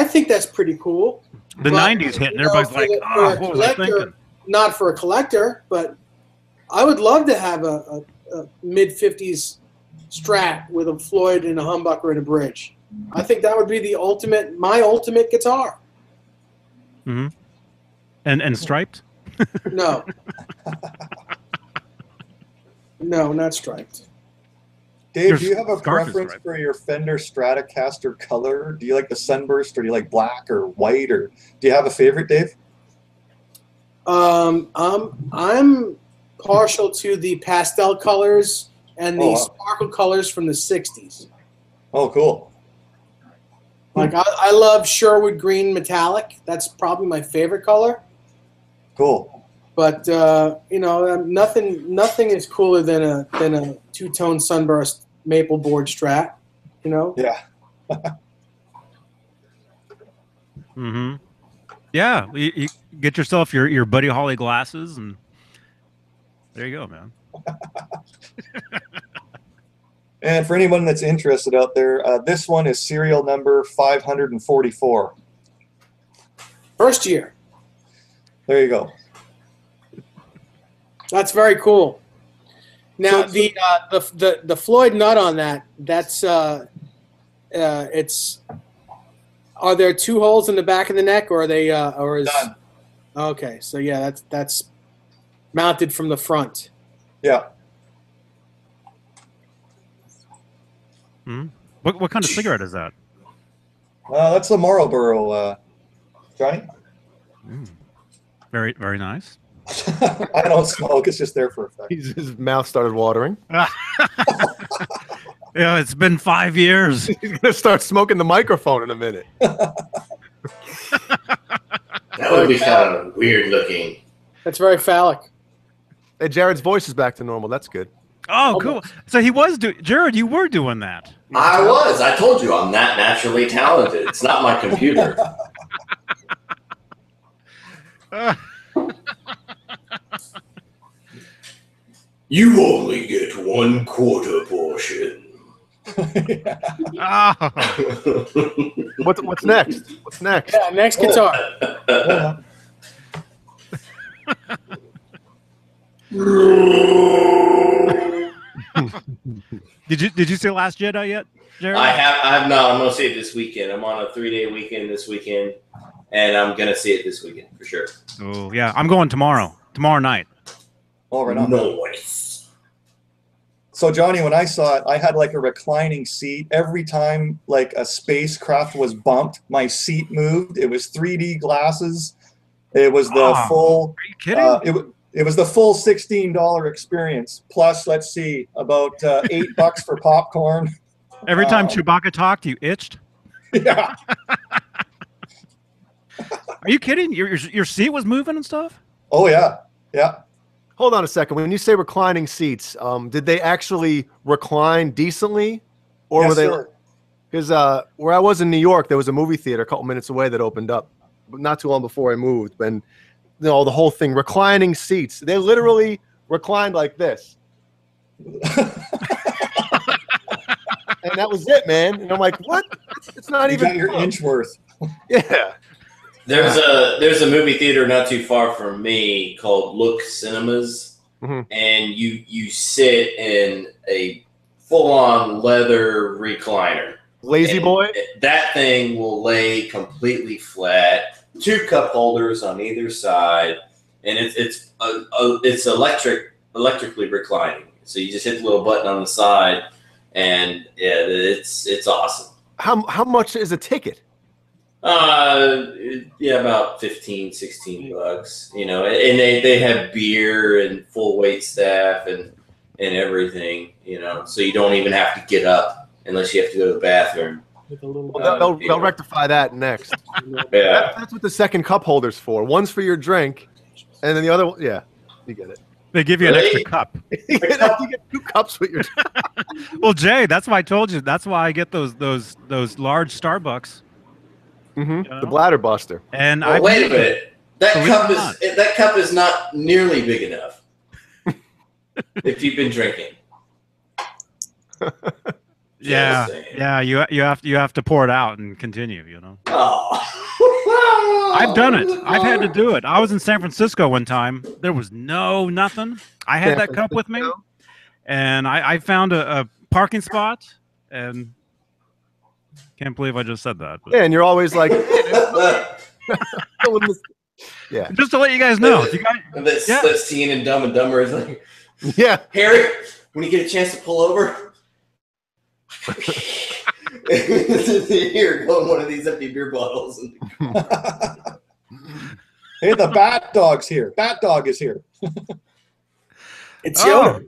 think that's pretty cool. The 90s hit, and everybody's like, oh, what was I thinking? Not for a collector, but I would love to have a mid-50s Strat with a Floyd and a humbucker and a bridge. I think that would be my ultimate guitar. Mm-hmm. And striped? No. No, not striped. Dave, do you have a preference for your Fender Stratocaster color? Do you like the sunburst, or do you like black or white, or do you have a favorite, Dave? I'm partial to the pastel colors and the sparkle colors from the 60s. Oh, cool. Like I love Sherwood green metallic. That's probably my favorite color. Cool. But you know, nothing is cooler than a two-tone sunburst maple board Strat. You know. Yeah. Mm-hmm. Yeah, you get yourself your Buddy Holly glasses, and there you go, man. And for anyone that's interested out there, this one is serial number 544. First year. There you go. That's very cool. Now the Floyd nut on that's it's. Are there two holes in the back of the neck, or are they or is? None. Okay, so yeah, that's mounted from the front. Yeah. Hmm. What kind of cigarette is that? That's a Marlboro, Johnny. Very, very nice. I don't smoke. It's just there for effect. His mouth started watering. Yeah, it's been 5 years. He's gonna start smoking the microphone in a minute. That would be kind of weird looking. That's very phallic. Hey, Jared's voice is back to normal. That's good. Oh, cool. So he was Jared, you were doing that. I was. I told you I'm not naturally talented. It's not my computer. You only get 1/4 portion. Oh. What's next? What's next? Yeah, next guitar. Did you see Last Jedi yet, Jared? I have not. I'm gonna see it this weekend. I'm on a 3-day weekend this weekend, and I'm gonna see it this weekend for sure. Oh yeah, I'm going tomorrow night. Oh, right on. Nice. So Johnny, when I saw it, I had like a reclining seat. Every time like a spacecraft was bumped, my seat moved. It was 3D glasses. It was the full. Are you kidding? It was the full $16 experience. Plus, let's see, about $8 for popcorn. Every time Chewbacca talked, you itched. Yeah. Are you kidding? Your seat was moving and stuff? Oh yeah, yeah. Hold on a second. When you say reclining seats, did they actually recline decently, or were they? Because where I was in New York, there was a movie theater a couple minutes away that opened up, not too long before I moved. And you know, the whole thing, reclining seats. They literally reclined like this. And that was it, man. And I'm like, what? It's not You even got your inch worth. Yeah. There's a movie theater not too far from me called Look Cinemas, and you sit in a full-on leather recliner. Lazy boy. That thing will lay completely flat. 2 cup holders on either side, and it's electrically reclining. So you just hit the little button on the side, and yeah, it's awesome. How much is a ticket? Yeah, about $15-16. You know, and they have beer and full wait staff and everything. You know, so you don't even have to get up unless you have to go to the bathroom. Well, they'll rectify that next. Yeah, that's what the second cup holder's for. One's for your drink, and then the other one, yeah, you get it. They give you an extra cup. You get 2 cups with your. Well, Jay, that's why I told you. That's why I get those large Starbucks. You know? The bladder buster. And wait a minute. That cup is not nearly big enough. If you've been drinking. Yeah. You have to pour it out and continue. You know. Oh. I've done it. I've had to do it. I was in San Francisco one time. There was nothing. I had that cup with me, and I found a parking spot, and can't believe I just said that. But. Yeah, and you're always like, yeah. Just to let you guys know, if you guys, that scene in Dumb and Dumber is like, yeah, Harry, when you get a chance to pull over. Here, go in one of these empty beer bottles. Hey, the Bat Dog's here. Bat Dog is here. It's Yoda.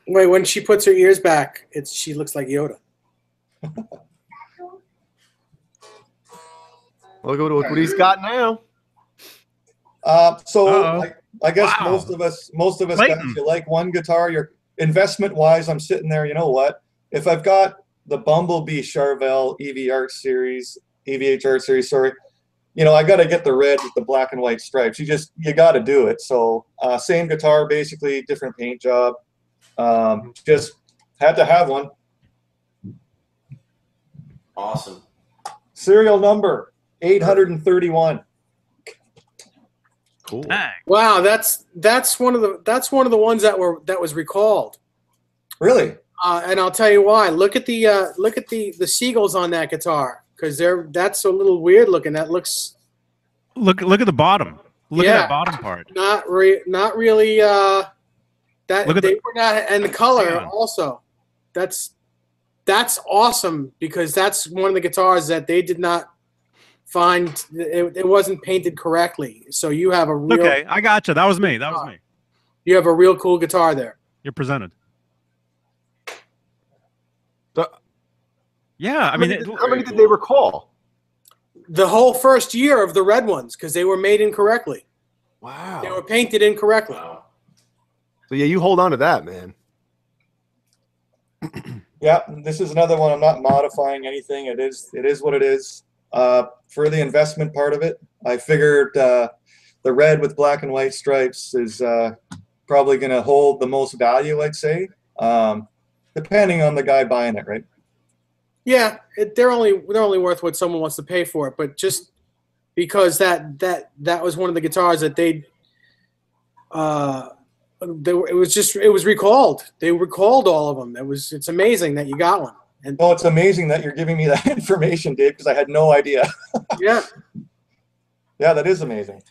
Wait, when she puts her ears back, she looks like Yoda. Look at what he's got now. I guess most of us guys, you like one guitar. You're investment-wise, I'm sitting there. You know what? If I've got the Bumblebee Charvel EVR series, EVHR series, sorry, you know, I got to get the red with the black and white stripes. You got to do it. So same guitar, basically, different paint job. Just had to have one. Awesome. Serial number 831. Cool. Dang. Wow, that's one of the ones that was recalled. Really? And I'll tell you why. Look at the seagulls on that guitar, because that's a little weird looking. That looks. Look at the bottom. Look at that bottom part. Not really. That they were not, and the color also. That's awesome, because that's one of the guitars that they did not find. It wasn't painted correctly. So you have a real. Okay, I got you. That was me. You have a real cool guitar there. You're presented. Yeah, I mean, how many did they recall? The whole first year of the red ones, because they were made incorrectly. Wow. They were painted incorrectly. Wow. So yeah, you hold on to that, man. Yeah, this is another one. I'm not modifying anything. It is what it is. For the investment part of it, I figured the the red with black and white stripes is probably going to hold the most value, I'd say, depending on the guy buying it, right? Yeah, they're only worth what someone wants to pay for it. But just because that was one of the guitars that it was recalled. They recalled all of them. It's amazing that you got one. And it's amazing that you're giving me that information, Dave, because I had no idea. Yeah. Yeah, that is amazing.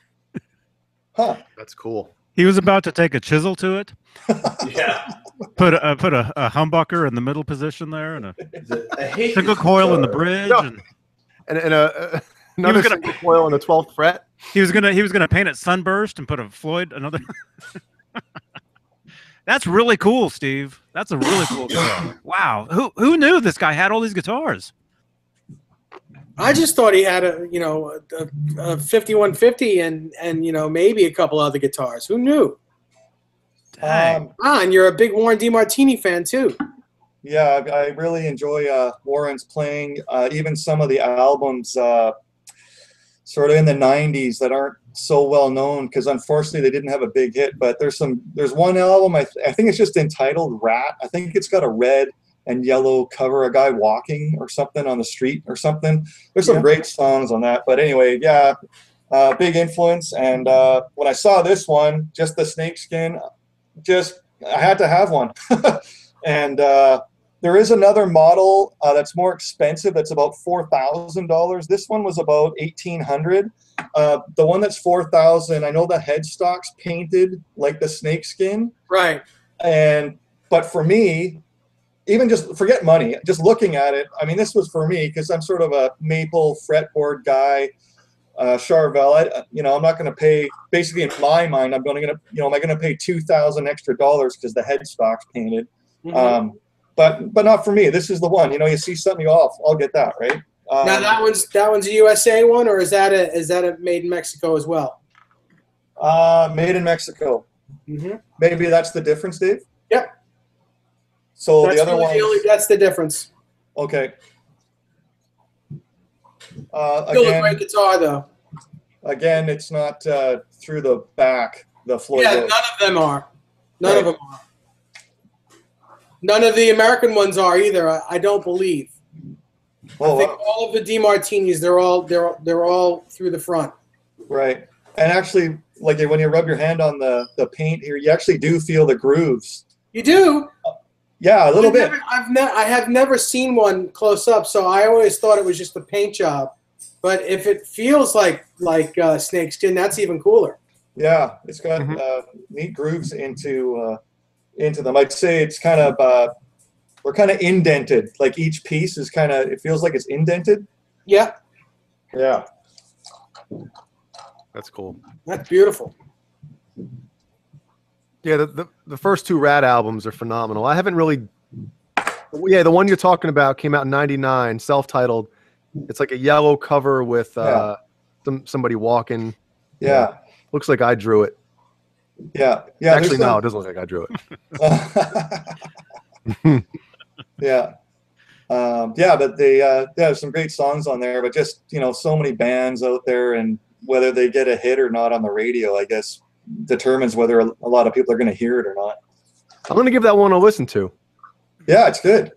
Huh. That's cool. He was about to take a chisel to it. Yeah. Put a humbucker in the middle position there, and a I hate single this coil in the guitar. bridge. No. And And another gonna- single coil on the 12th fret. he was gonna paint it sunburst and put a Floyd another. That's really cool, Steve. That's a really cool guitar. Wow. Who knew this guy had all these guitars? I just thought he had a 5150 and maybe a couple other guitars. Who knew? Dang. And you're a big Warren DeMartini fan too. Yeah, I really enjoy Warren's playing. Even some of the albums sort of in the 90s that aren't so well known because unfortunately they didn't have a big hit. But there's one album, I think it's just entitled Rat. I think it's got a red and yellow cover, a guy walking or something on the street or something. There's some great songs on that. But anyway, yeah, big influence. And when I saw this one, just the snakeskin, I had to have one. And there is another model that's more expensive. That's about $4,000. This one was about $1,800. The one that's $4,000, I know the headstock's painted like the snakeskin. Right. But for me, even just forget money, just looking at it, I mean, this was for me because I'm sort of a maple fretboard guy. Charvel, I'm not going to pay. Basically, in my mind, am I going to pay $2,000 extra because the headstock's painted? Mm-hmm. But not for me. This is the one. You see something off, I'll get that, right? Now that one's a USA one, or is that a made in Mexico as well? Made in Mexico. Mm-hmm. Maybe that's the difference, Dave. Yep. So That's the other one. That's the difference. Okay. Still a great guitar, though. Again, it's not through the back. The Floyd. Yeah, none of them are. None of them are. None of the American ones are either. I don't believe. I think all of the DeMartinis, they're all through the front. Right, and actually, like when you rub your hand on the paint here, you actually do feel the grooves. You do? Yeah, a little bit. I have never seen one close up, so I always thought it was just a paint job. But if it feels like snakeskin, that's even cooler. Yeah, it's got neat grooves into them. I'd say it's kind of we're kind of indented. Like each piece is it feels like it's indented. Yeah. Yeah. That's cool. That's beautiful. Yeah, the first two Rat albums are phenomenal. I haven't really. Yeah, the one you're talking about came out in '99, self-titled. It's like a yellow cover with somebody walking. Yeah. Looks like I drew it. Yeah. Actually, no, it doesn't look like I drew it. Yeah. But they there's some great songs on there, but just so many bands out there, and whether they get a hit or not on the radio, I guess determines whether a lot of people are going to hear it or not. I'm going to give that one a listen to. Yeah, it's good.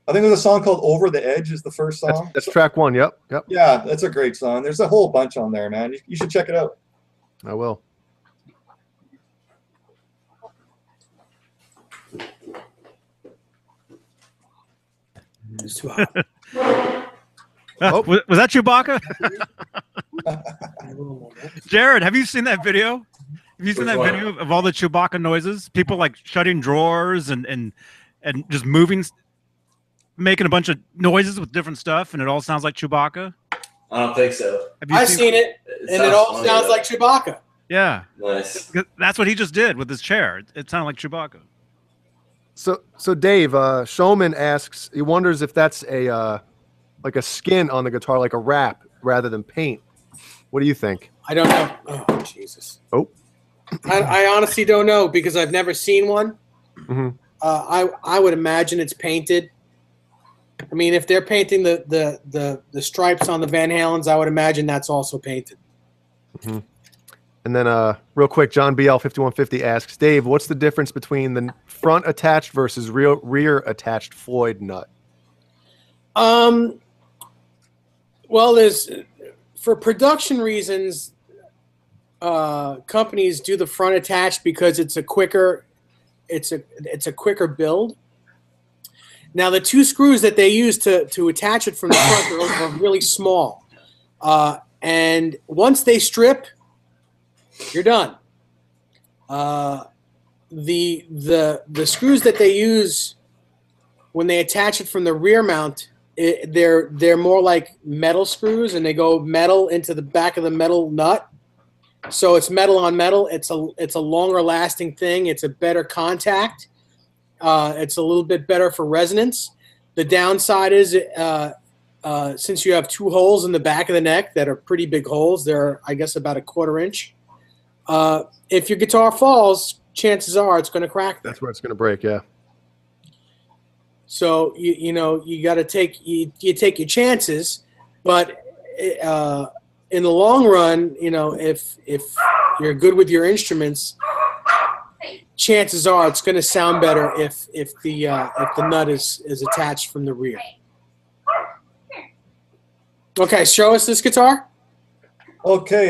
I think there's a song called Over the Edge is the first song. That's track one. Yep. Yeah, that's a great song. There's a whole bunch on there, man. You should check it out. I will. It's too hot. Was that Chewbacca? Jared, have you seen that video? Have you seen that video of all the Chewbacca noises? People like shutting drawers and just moving, making a bunch of noises with different stuff, and it all sounds like Chewbacca. I don't think so. I've seen it, and it all sounds like Chewbacca. Yeah. Nice. That's what he just did with his chair. It sounded like Chewbacca. So Dave, Showman asks, he wonders if that's like a skin on the guitar, like a wrap rather than paint. What do you think? I don't know. Oh, Jesus. Oh. I honestly don't know because I've never seen one. Mm-hmm. I would imagine it's painted. I mean, if they're painting the stripes on the Van Halens, I would imagine that's also painted. Mm-hmm. And then real quick, John BL5150 asks, Dave, what's the difference between the front attached versus rear attached Floyd nut? Well, there's for production reasons, companies do the front attached because it's a quicker build. Now the two screws that they use to attach it from the front are really small, and once they strip, you're done. The screws that they use when they attach it from the rear mount, they're more like metal screws, and they go metal into the back of the metal nut. So it's metal on metal. It's a longer lasting thing. It's a better contact. It's a little bit better for resonance. The downside is since you have two holes in the back of the neck that are pretty big holes, they're I guess about a 1/4 inch. If your guitar falls, chances are it's going to crack. That's where it's going to break. Yeah. So you got to take you take your chances, but in the long run, if you're good with your instruments, chances are it's going to sound better if the nut is attached from the rear. Okay, show us this guitar. Okay,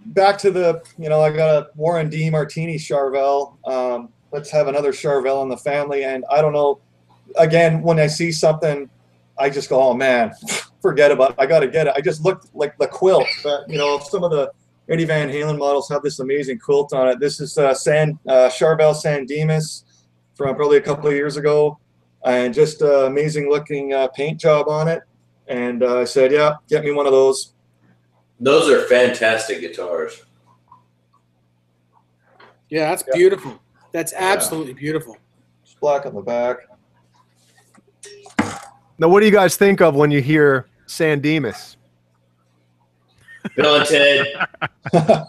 back to the I got a Warren D Martini Charvel. Let's have another Charvel in the family, and I don't know. Again, when I see something, I just go, oh man, forget about it. I got to get it. I just looked like the quilt. Some of the Eddie Van Halen models have this amazing quilt on it. This is Charvel San Dimas from probably a couple of years ago, and just amazing looking paint job on it. And I said, yeah, get me one of those. Those are fantastic guitars. Yeah, that's beautiful. That's absolutely beautiful. It's black on the back. Now, what do you guys think of when you hear San Dimas? Bill and Ted. Yep.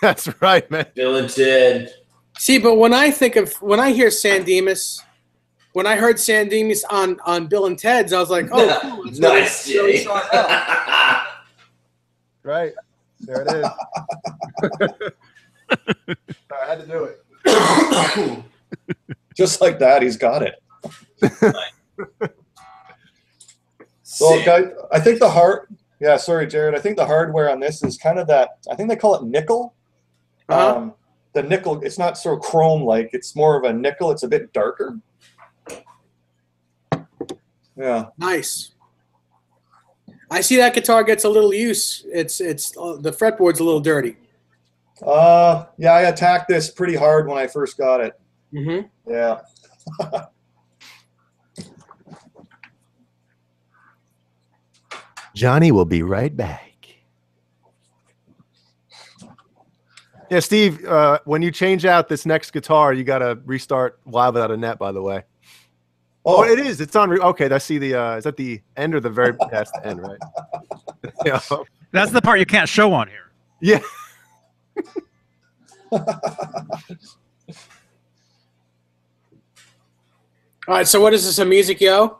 That's right, man. Bill and Ted. See, but when I hear San Dimas, when I heard San Dimas on Bill and Ted's, I was like, oh, cool. Nice, Jay. Right. There it is. I had to do it. Just like that, he's got it. So, guys, I think yeah, sorry, Jared. I think the hardware on this is kind of that, I think they call it nickel. The nickel, it's not sort of chrome-like. It's more of a nickel. It's a bit darker. Yeah. Nice. I see that guitar gets a little use. It's the fretboard's a little dirty. Yeah, I attacked this pretty hard when I first got it. Mm-hmm. Yeah. Johnny will be right back. Yeah, Steve, when you change out this next guitar, you got to restart Live Without a Net, by the way. Oh, it is. It's on. Okay, I see the. Is that the end or the very? That's the end, right? Yeah. That's the part you can't show on here. Yeah. All right. So what is this? A Music Yo?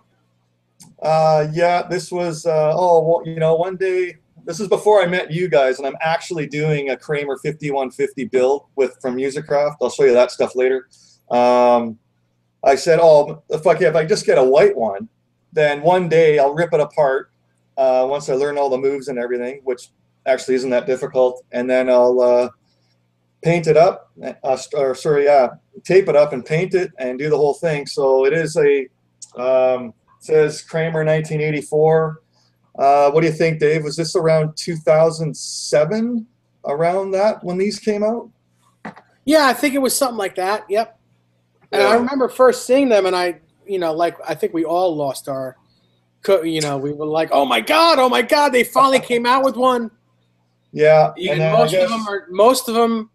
Yeah, this was, one day, this is before I met you guys, and I'm actually doing a Kramer 5150 build from Musicraft. I'll show you that stuff later. I said, oh, fuck yeah, if I just get a white one, then one day I'll rip it apart once I learn all the moves and everything, which actually isn't that difficult, and then I'll paint it up, tape it up and paint it and do the whole thing. So it is a... says Kramer 1984. What do you think, Dave? Was this around 2007? Around that when these came out? Yeah, I think it was something like that. Yep. And I remember first seeing them, and I think we all lost our, we were like, oh my god, they finally came out with one. Yeah. Most of them,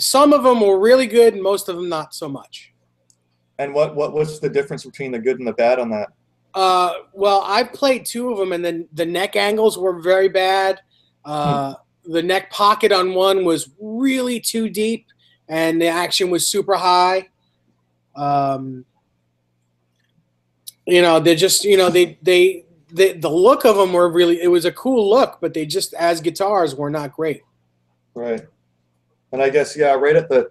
some of them were really good, and most of them not so much. And what was the difference between the good and the bad on that? Well, I played two of them, and then the neck angles were very bad. The neck pocket on one was really too deep, and the action was super high. They're just, the look of them were really, it was a cool look, but they just, as guitars, were not great. Right. And I guess, yeah, right at the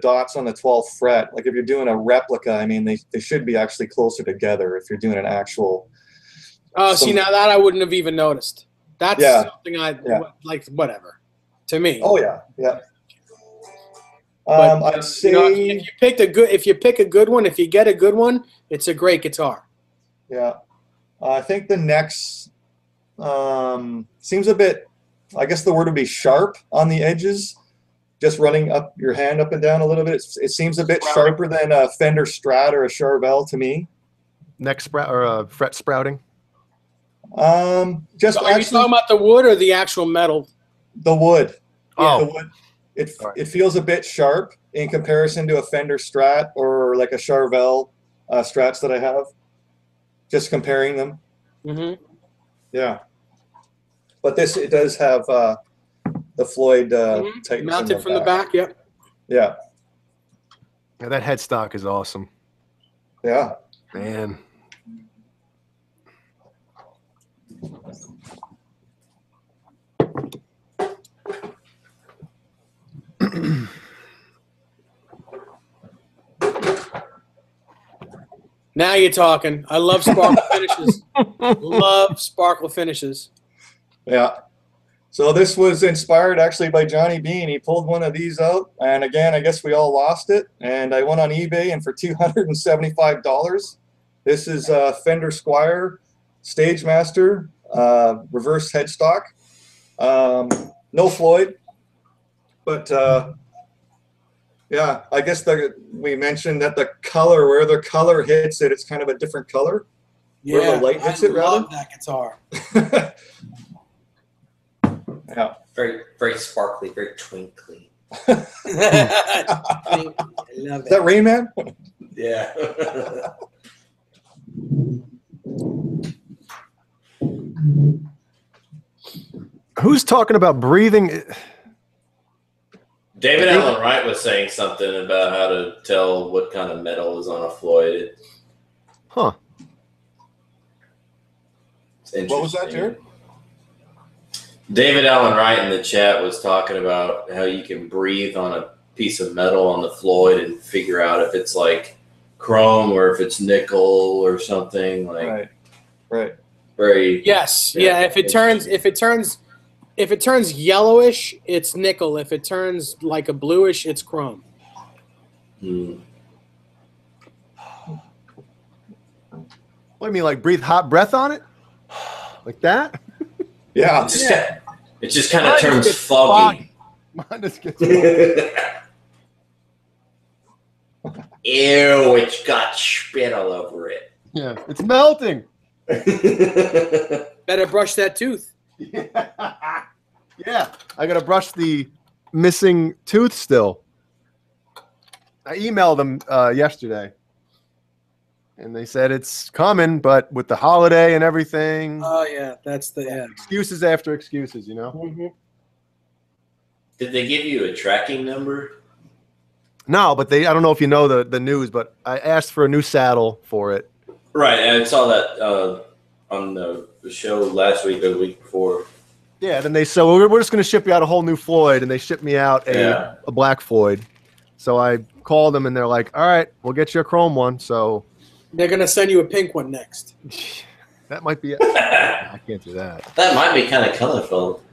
dots on the 12th fret. Like if you're doing a replica, I mean, they should be actually closer together if you're doing an actual. Oh, see, now that I wouldn't have even noticed. That's something like, whatever, to me. Oh yeah, yeah. But, I'd say if you pick a good one, if you get a good one, it's a great guitar. Yeah, I think the next seems a bit. I guess the word would be sharp on the edges. Just running up your hand up and down a little bit. It seems a bit sharper than a Fender Strat or a Charvel to me. Neck sprout or fret sprouting. Just so are you talking about the wood or the actual metal? The wood. Oh, the wood. It feels a bit sharp in comparison to a Fender Strat or like a Charvel Strats that I have. Just comparing them. Mm-hmm. Yeah. But it does have the Floyd Titan mounted from the back. Yep. Yeah. Yeah, that headstock is awesome. Yeah. Man. Now you're talking. I love sparkle finishes. Love sparkle finishes. Yeah. So this was inspired actually by Johnny Beane. He pulled one of these out, and again, I guess we all lost it. And I went on eBay, and for $275, this is a Fender Squire Stagemaster reverse headstock. No Floyd, but yeah, I guess we mentioned that the color, where the color hits it, it's kind of a different color. Yeah, where the light hits I it, love rather. that guitar. Yeah. Very, very sparkly, very twinkly. I love Is that Rain Man? Yeah. Who's talking about breathing? David Allen Wright was saying something about how to tell what kind of metal is on a Floyd. Huh. What was that, Jared? David Allen Wright in the chat was talking about how you can breathe on a piece of metal on the Floyd and figure out if it's like chrome or if it's nickel or something like. Right. Very. Yes. Yeah. If it turns yellowish, it's nickel. If it turns like a bluish, it's chrome. What do you mean, like breathe hot breath on it? Like that? Yeah. It just kind of turns foggy. Mine just gets Ew, it's got spit all over it. Yeah, it's melting. Better brush that tooth. Yeah, I gotta brush the missing tooth still. I emailed them yesterday, and they said it's coming, but with the holiday and everything. Oh yeah, that's excuses after excuses, you know. Mm-hmm. Did they give you a tracking number? No, but I don't know if you know the news, but I asked for a new saddle for it. Right, I saw that on the show last week or the week before. Yeah, then they said, well, we're just going to ship you out a whole new Floyd, and they shipped me out a black Floyd. So I called them, and they're like, all right, we'll get you a chrome one. So they're going to send you a pink one next. That might be it. I can't do that. That might be kind of colorful.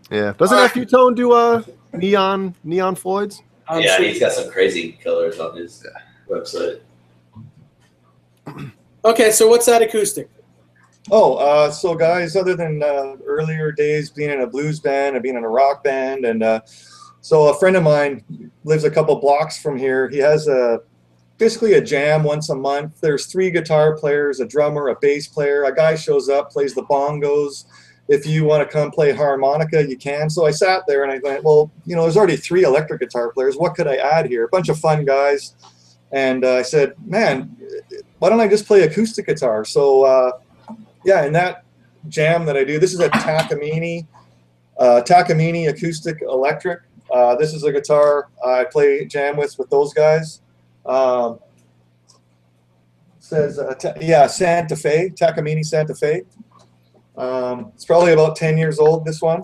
Yeah. Doesn't FU Tone do neon Floyds? Yeah, he's got some crazy colors on his website. Okay, so what's that acoustic? Oh, so guys, other than earlier days being in a blues band and being in a rock band, and so a friend of mine lives a couple blocks from here. He has basically a jam once a month. There's 3 guitar players, a drummer, a bass player. A guy shows up, plays the bongos. If you want to come play harmonica, you can. So I sat there and I went, well, there's already 3 electric guitar players. What could I add here? A bunch of fun guys. And I said, man, why don't I just play acoustic guitar? So, yeah, in that jam that I do, this is a Takamine acoustic electric. This is a guitar I play jam with those guys. Says, Santa Fe, Takamine Santa Fe. It's probably about 10 years old, this one,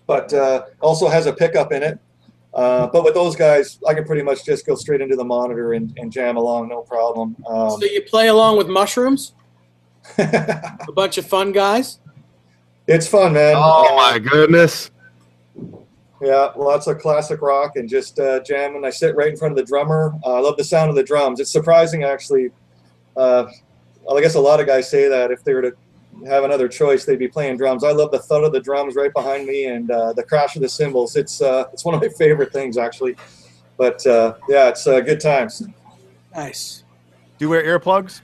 but also has a pickup in it. But with those guys, I can pretty much just go straight into the monitor and jam along, no problem. So you play along with mushrooms? A bunch of fun guys? It's fun, man. Oh my goodness. Yeah, lots of classic rock and just jamming. I sit right in front of the drummer. I love the sound of the drums. It's surprising, actually. I guess a lot of guys say that if they were to have another choice, they'd be playing drums. I love the thud of the drums right behind me and the crash of the cymbals. It's one of my favorite things, actually. But yeah, it's good times. Nice. Do you wear earplugs?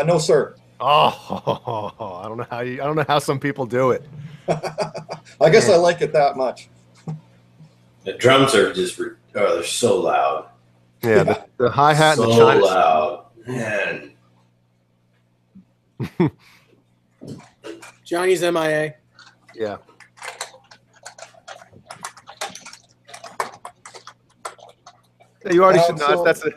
No, sir. Oh, I don't know how some people do it. I guess I like it that much. The drums are just they're so loud. Yeah, the hi-hat so and the china. loud, man. Johnny's MIA. Yeah. Yeah, you already should know. That's it.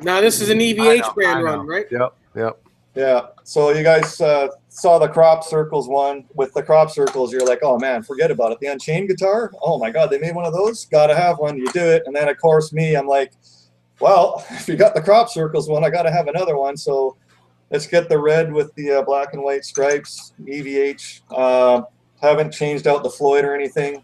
Now this is an EVH brand run, right? Yep. Yep. Yeah. So you guys saw the crop circles one. With the crop circles, you're like, oh man, forget about it. The Unchained guitar. Oh my God, they made one of those. Gotta have one. You do it, and then of course me, I'm like, well, if you got the crop circles one, I gotta have another one. So let's get the red with the black and white stripes. EVH. Haven't changed out the Floyd or anything.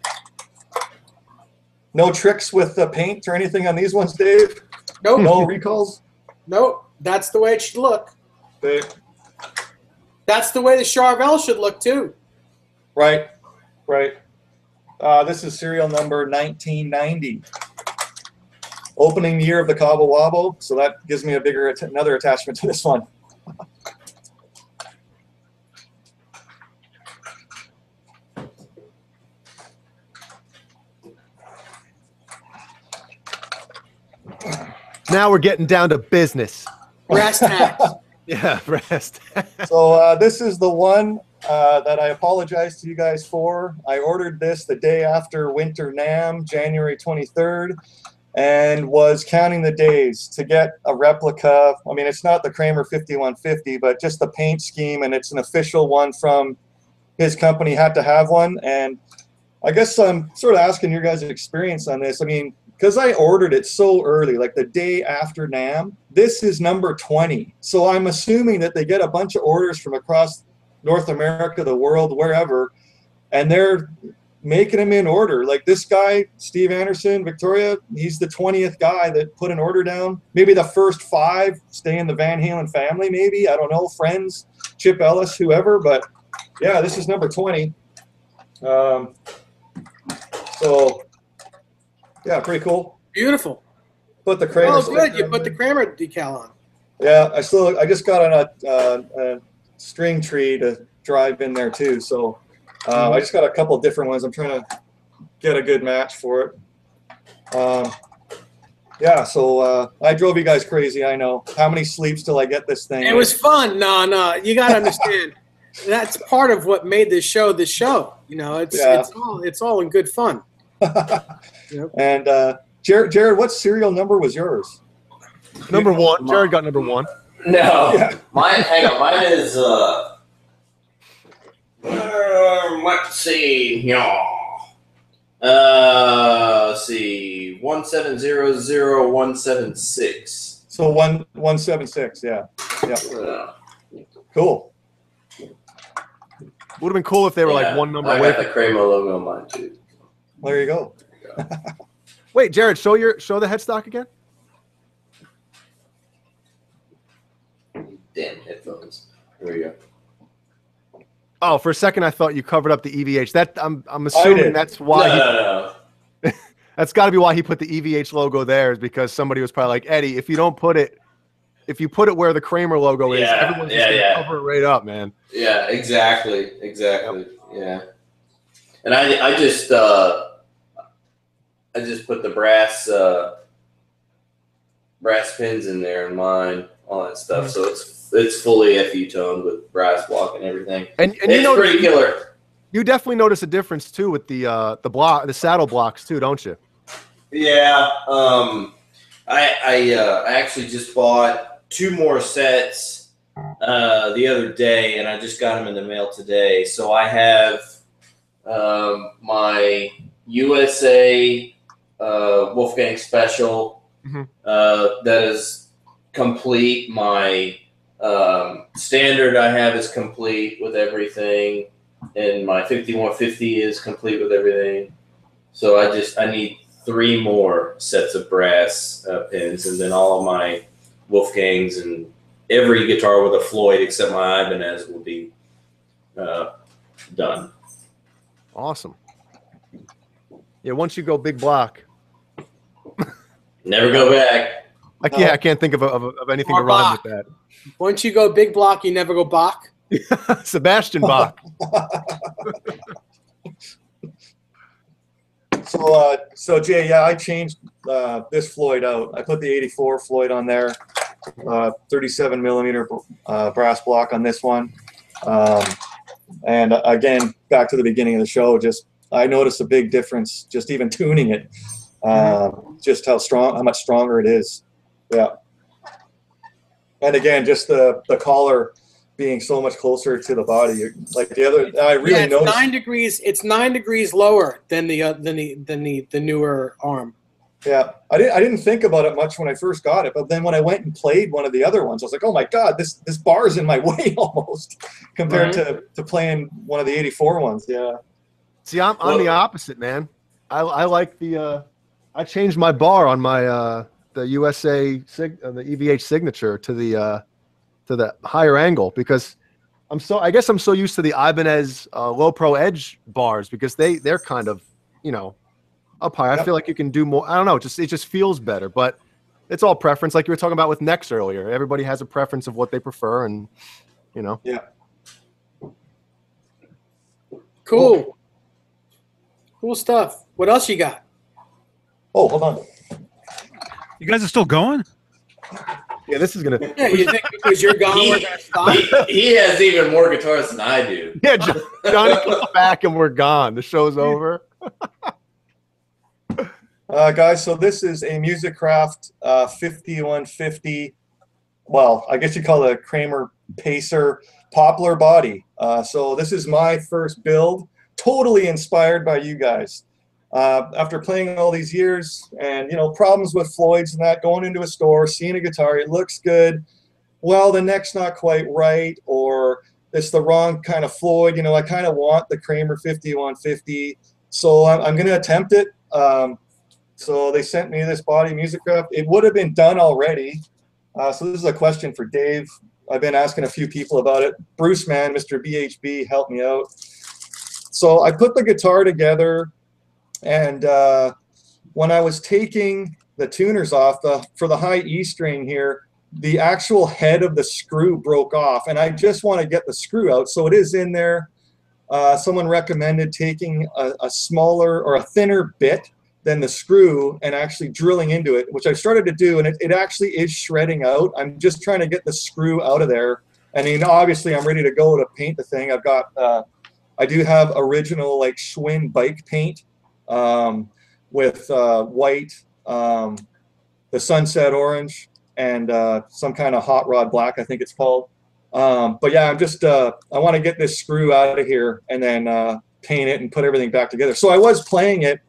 No tricks with the paint or anything on these ones, Dave? Nope. No recalls? Nope. That's the way it should look. Okay. That's the way the Charvel should look too. Right. Right. This is serial number 1990. Opening year of the Cabo Wabo, so that gives me a bigger another attachment to this one. Now we're getting down to business. Brass tacks. Yeah, rest. So this is the one that I apologize to you guys for. I ordered this the day after Winter NAMM, January 23rd, and was counting the days to get a replica. I mean, it's not the Cramer 5150, but just the paint scheme, and it's an official one from his company, had to have one. And I guess I'm sort of asking your guys' experience on this. I mean, because I ordered it so early, like the day after NAMM, this is number 20. So I'm assuming that they get a bunch of orders from across North America, the world, wherever, and they're making them in order. Like this guy, Steve Anderson, Victoria, he's the 20th guy that put an order down. Maybe the first 5 stay in the Van Halen family, maybe. I don't know, friends, Chip Ellis, whoever. But yeah, this is number 20. So yeah, pretty cool. Beautiful. Put the Cramer. Oh, good. You put the Cramer decal on. Yeah, I just got on a string tree to drive in there too. So I just got a couple different ones. I'm trying to get a good match for it. Yeah, so I drove you guys crazy. I know. How many sleeps till I get this thing? It was fun. No, you got to understand. That's part of what made this show the show. You know, it's all in good fun. Yep. And Jared, what serial number was yours? Number 1. Jared got number 1. No, yeah. Hang on, mine is let's see, let's see, 1700176. So 176, yeah. Cool. Would have been cool if they were like one number away. I got the Cramer logo on mine too. There you go. Wait, Jared, show the headstock again. Damn headphones. Here we go. Oh, for a second I thought you covered up the EVH. That I'm assuming that's why. No. That's got to be why he put the EVH logo there, is because somebody was probably like, Eddie, if you put it where the Cramer logo is, everyone's just gonna cover it right up, man. Yeah, exactly. Yeah. And I just put the brass pins in there in mine, all that stuff. So it's fully FU toned with brass block and everything. And it's pretty killer. You definitely notice a difference too with the saddle blocks too, don't you? Yeah. I actually just bought 2 more sets the other day, and I just got them in the mail today. So I have my USA Wolfgang Special. That is complete. My standard I have is complete with everything, and my 5150 is complete with everything. So I need 3 more sets of brass pins, and then all of my Wolfgangs and every guitar with a Floyd except my Ibanez will be done. Awesome. Yeah, once you go big block, never go back. I can't think of anything to rhyme with that. Once you go big block, you never go Bach. Sebastian Bach. So Jay, yeah, I changed this Floyd out. I put the 84 Floyd on there, 37 millimeter brass block on this one. And again, back to the beginning of the show, just I noticed a big difference just even tuning it, just how much stronger it is. Yeah. And again, just the collar being so much closer to the body, like the other. I really noticed 9 degrees. It's 9 degrees lower than the newer arm. Yeah, I didn't think about it much when I first got it, but then when I went and played one of the other ones, I was like, oh my God, this bar is in my way almost compared to playing one of the 84 ones. Yeah. See, I'm the opposite, man. I like I changed my bar on my the USA the EVH signature to the higher angle because I guess I'm so used to the Ibanez low pro edge bars because they're kind of, you know, up high. I feel like you can do more. I don't know. It just feels better, but it's all preference. Like you were talking about with necks earlier. Everybody has a preference of what they prefer, and you know. Yeah. Cool. Cool stuff. What else you got? Oh, hold on. You guys are still going? Yeah, this is gonna. Yeah, you think because you're gone, we're gonna stop? He has even more guitars than I do. Yeah, Johnny comes back and we're gone. The show's over. Guys, so this is a Musicraft 5150. Well, I guess you call it a Kramer Pacer poplar body. So this is my first build, totally inspired by you guys. After playing all these years and, you know, problems with Floyds and that, going into a store, seeing a guitar, it looks good. Well, the neck's not quite right, or it's the wrong kind of Floyd. You know, I kind of want the Kramer 5150. So I'm going to attempt it. So they sent me this body, Musicraft. It would have been done already. So this is a question for Dave. I've been asking a few people about it. Bruce, man, Mr. BHB, helped me out. So I put the guitar together, and when I was taking the tuners off for the high E string here, the actual head of the screw broke off, and I just want to get the screw out. So it is in there. Someone recommended taking a smaller or a thinner bit than the screw and actually drilling into it, which I started to do, and it actually is shredding out. I'm just trying to get the screw out of there. I mean, obviously I'm ready to go to paint the thing. I've got, I do have original like Schwinn bike paint with white, the sunset orange, and some kind of hot rod black, I think it's called. But yeah, I'm just, I want to get this screw out of here and then paint it and put everything back together. So I was playing it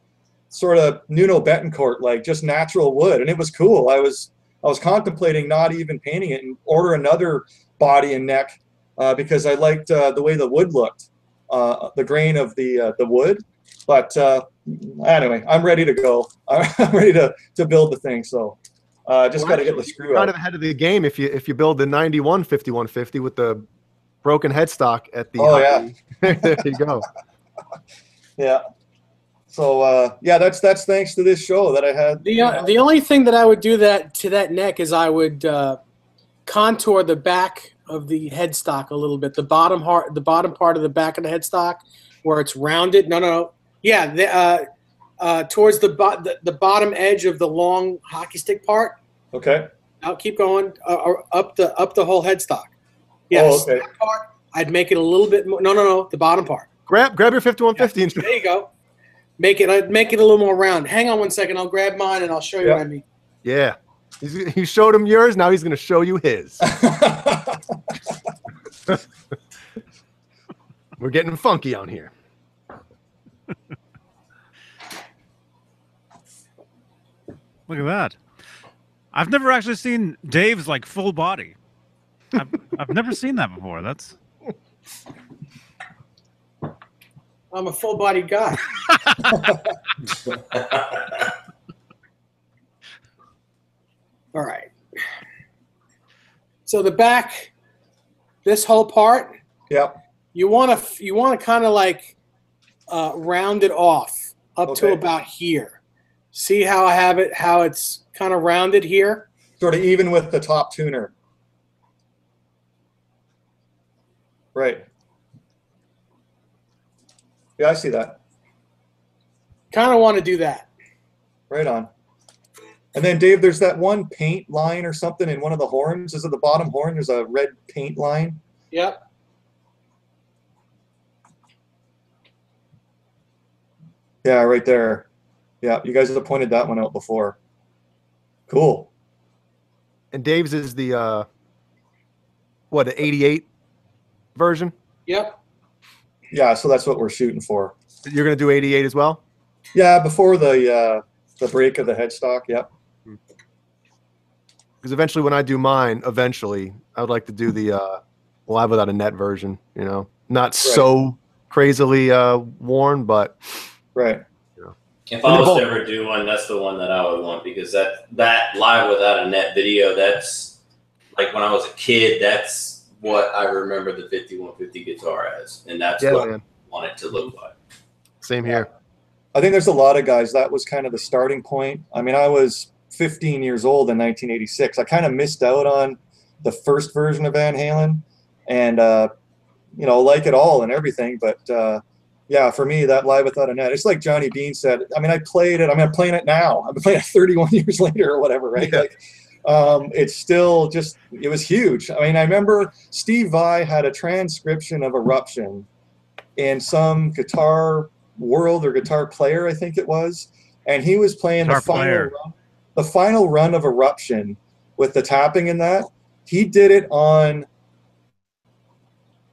sort of Nuno Betancourt, like just natural wood, and it was cool. I was contemplating not even painting it and order another body and neck because I liked the way the wood looked, the grain of the wood. But anyway, I'm ready to go. I'm ready to build the thing. So just got to get the screw out. Kind of ahead of the game if you build the 91 5150 with the broken headstock at the. Oh yeah. There you go. Yeah. So yeah, that's thanks to this show that I had. The only thing that I would do to that neck is I would contour the back of the headstock a little bit. The bottom part of the back of the headstock where it's rounded. No. Yeah, towards the bottom edge of the long hockey stick part. Okay. I'll keep going up the whole headstock. Yes. Oh, okay. That part, I'd make it a little bit more. No. The bottom part. Grab your 5150. Yeah, there you go. Make it a little more round. Hang on one second. I'll grab mine and I'll show you what I mean. Yeah. He showed him yours. Now he's going to show you his. We're getting funky on here. Look at that. I've never actually seen Dave's like full body. I've never seen that before. That's. I'm a full-bodied guy. All right. So the back, this whole part. Yep. You want to kind of like round it off up to about here. See how I have it? How it's kind of rounded here. Sort of even with the top tuner. Right. Yeah, I see that. Kind of want to do that. Right on. And then, Dave, there's that one paint line or something in one of the horns. Is it the bottom horn? There's a red paint line. Yep. Yeah, right there. Yeah, you guys have pointed that one out before. Cool. And Dave's is the the 88 version? Yep. Yeah, so that's what we're shooting for. You're gonna do 88 as well? Yeah, before the break of the headstock. Yep. Because eventually, when I do mine, I would like to do the live without a net version. You know, not so crazily worn, but right. You know. If I was to ever do one, that's the one that I would want, because that live without a net video, that's like when I was a kid, that's what I remember the 5150 guitar as, and that's what I want it to look like. Same here. I think there's a lot of guys that was kind of the starting point. I mean, I was 15 years old in 1986. I kind of missed out on the first version of Van Halen, and like it all and everything. But yeah, for me, that live without a net, it's like Johnny Beane said. I mean, I played it. I mean, I'm playing it now. I'm playing it 31 years later or whatever, right? Yeah. Like, it's still just, it was huge. I mean, I remember Steve Vai had a transcription of Eruption in some Guitar World or Guitar Player, I think it was, and he was playing the final run of Eruption with the tapping in that. He did it on,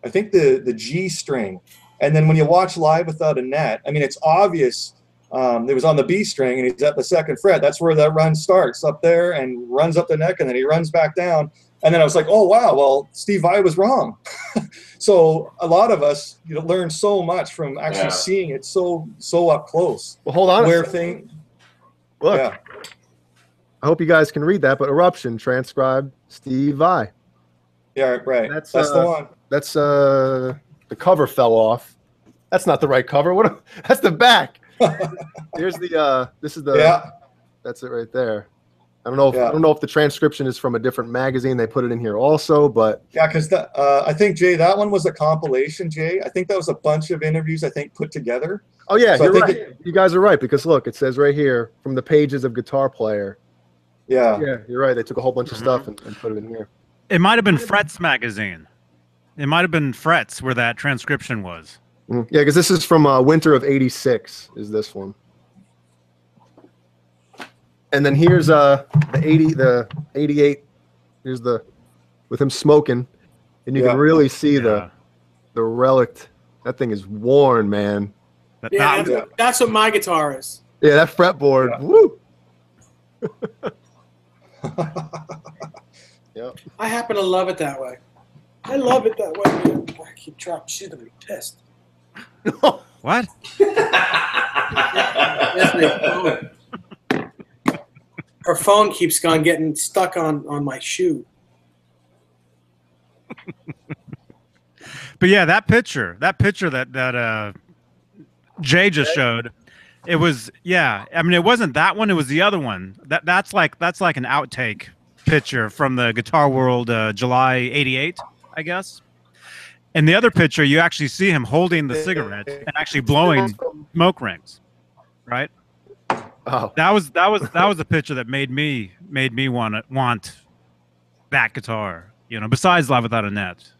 I think, the G string. And then when you watch live without a net, I mean, it's obvious. It was on the B string, and he's at the second fret. That's where that run starts, up there, and runs up the neck, and then he runs back down. And then I was like, oh, wow, well, Steve Vai was wrong. So a lot of us learn so much from actually seeing it so up close. Well, hold on. Look, I hope you guys can read that, but Eruption, transcribed Steve Vai. Yeah, right. That's the one. That's the cover fell off. That's not the right cover. That's the back. Here's the this is the that's it right there. I don't know if the transcription is from a different magazine. They put it in here also, but yeah, because I think, Jay, that one was a compilation. Jay, I think that was a bunch of interviews put together. Oh yeah, so you're right. You guys are right, because look, it says right here from the pages of Guitar Player. Yeah, you're right. They took a whole bunch of stuff and put it in here. It might have been Frets magazine. It might have been Frets where that transcription was. Yeah, because this is from winter of '86. Is this one? And then here's the 88. Here's with him smoking, and you can really see the relic. That thing is worn, man. That's what my guitar is. Yeah, that fretboard. Woo. Yep. I happen to love it that way. I love it that way, man. I keep dropping. She's gonna be pissed. What? Her phone keeps getting stuck on my shoe. But yeah, that picture that Jay just showed, it was I mean, it wasn't that one, it was the other one. That's like an outtake picture from the Guitar World July '88, I guess. And the other picture, you actually see him holding the cigarette and actually blowing smoke rings, right? Oh, that was the picture that made me want that guitar. Besides Live Without a Net.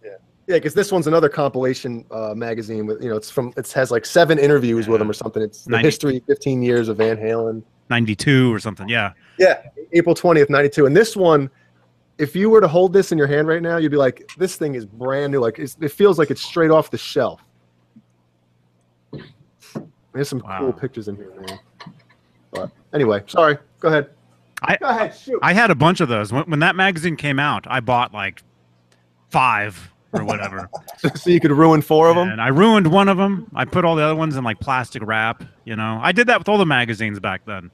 Yeah, because this one's another compilation magazine with it has like 7 interviews with him or something. It's the history, 15 years of Van Halen. 92 or something. Yeah. Yeah, April 20th, 92. And this one, if you were to hold this in your hand right now, you'd be like, this thing is brand new. Like it feels like it's straight off the shelf. There's some cool pictures in here, man. But anyway, sorry. Go ahead. Go ahead. Shoot. I had a bunch of those when that magazine came out. I bought like 5 or whatever. So you could ruin 4 of them. And I ruined one of them. I put all the other ones in like plastic wrap. You know, I did that with all the magazines back then.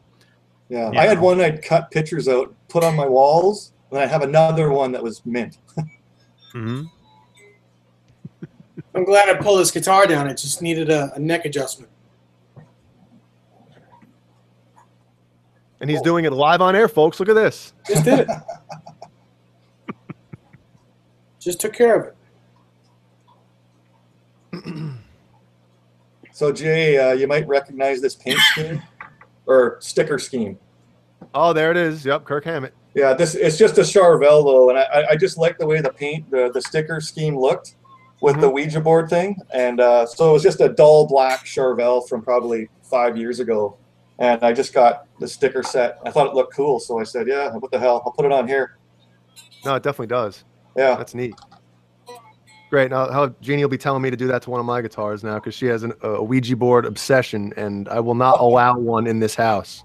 Yeah, I had one I'd cut pictures out, put on my walls, and I have another one that was mint. Mm-hmm. I'm glad I pulled this guitar down. It just needed a neck adjustment. And he's doing it live on air, folks. Look at this. Just did it. Just took care of it. So, Jay, you might recognize this paint scheme or sticker scheme. Oh, there it is. Yep, Kirk Hammett. Yeah, it's just a Charvel, though, and I just like the way the paint, the sticker scheme looked with the Ouija board thing. And so it was just a dull black Charvel from probably 5 years ago. And I just got the sticker set. I thought it looked cool, so I said, yeah, what the hell? I'll put it on here. No, it definitely does. Yeah. That's neat. Great. Now, Jeannie will be telling me to do that to one of my guitars now because she has a Ouija board obsession, and I will not allow one in this house.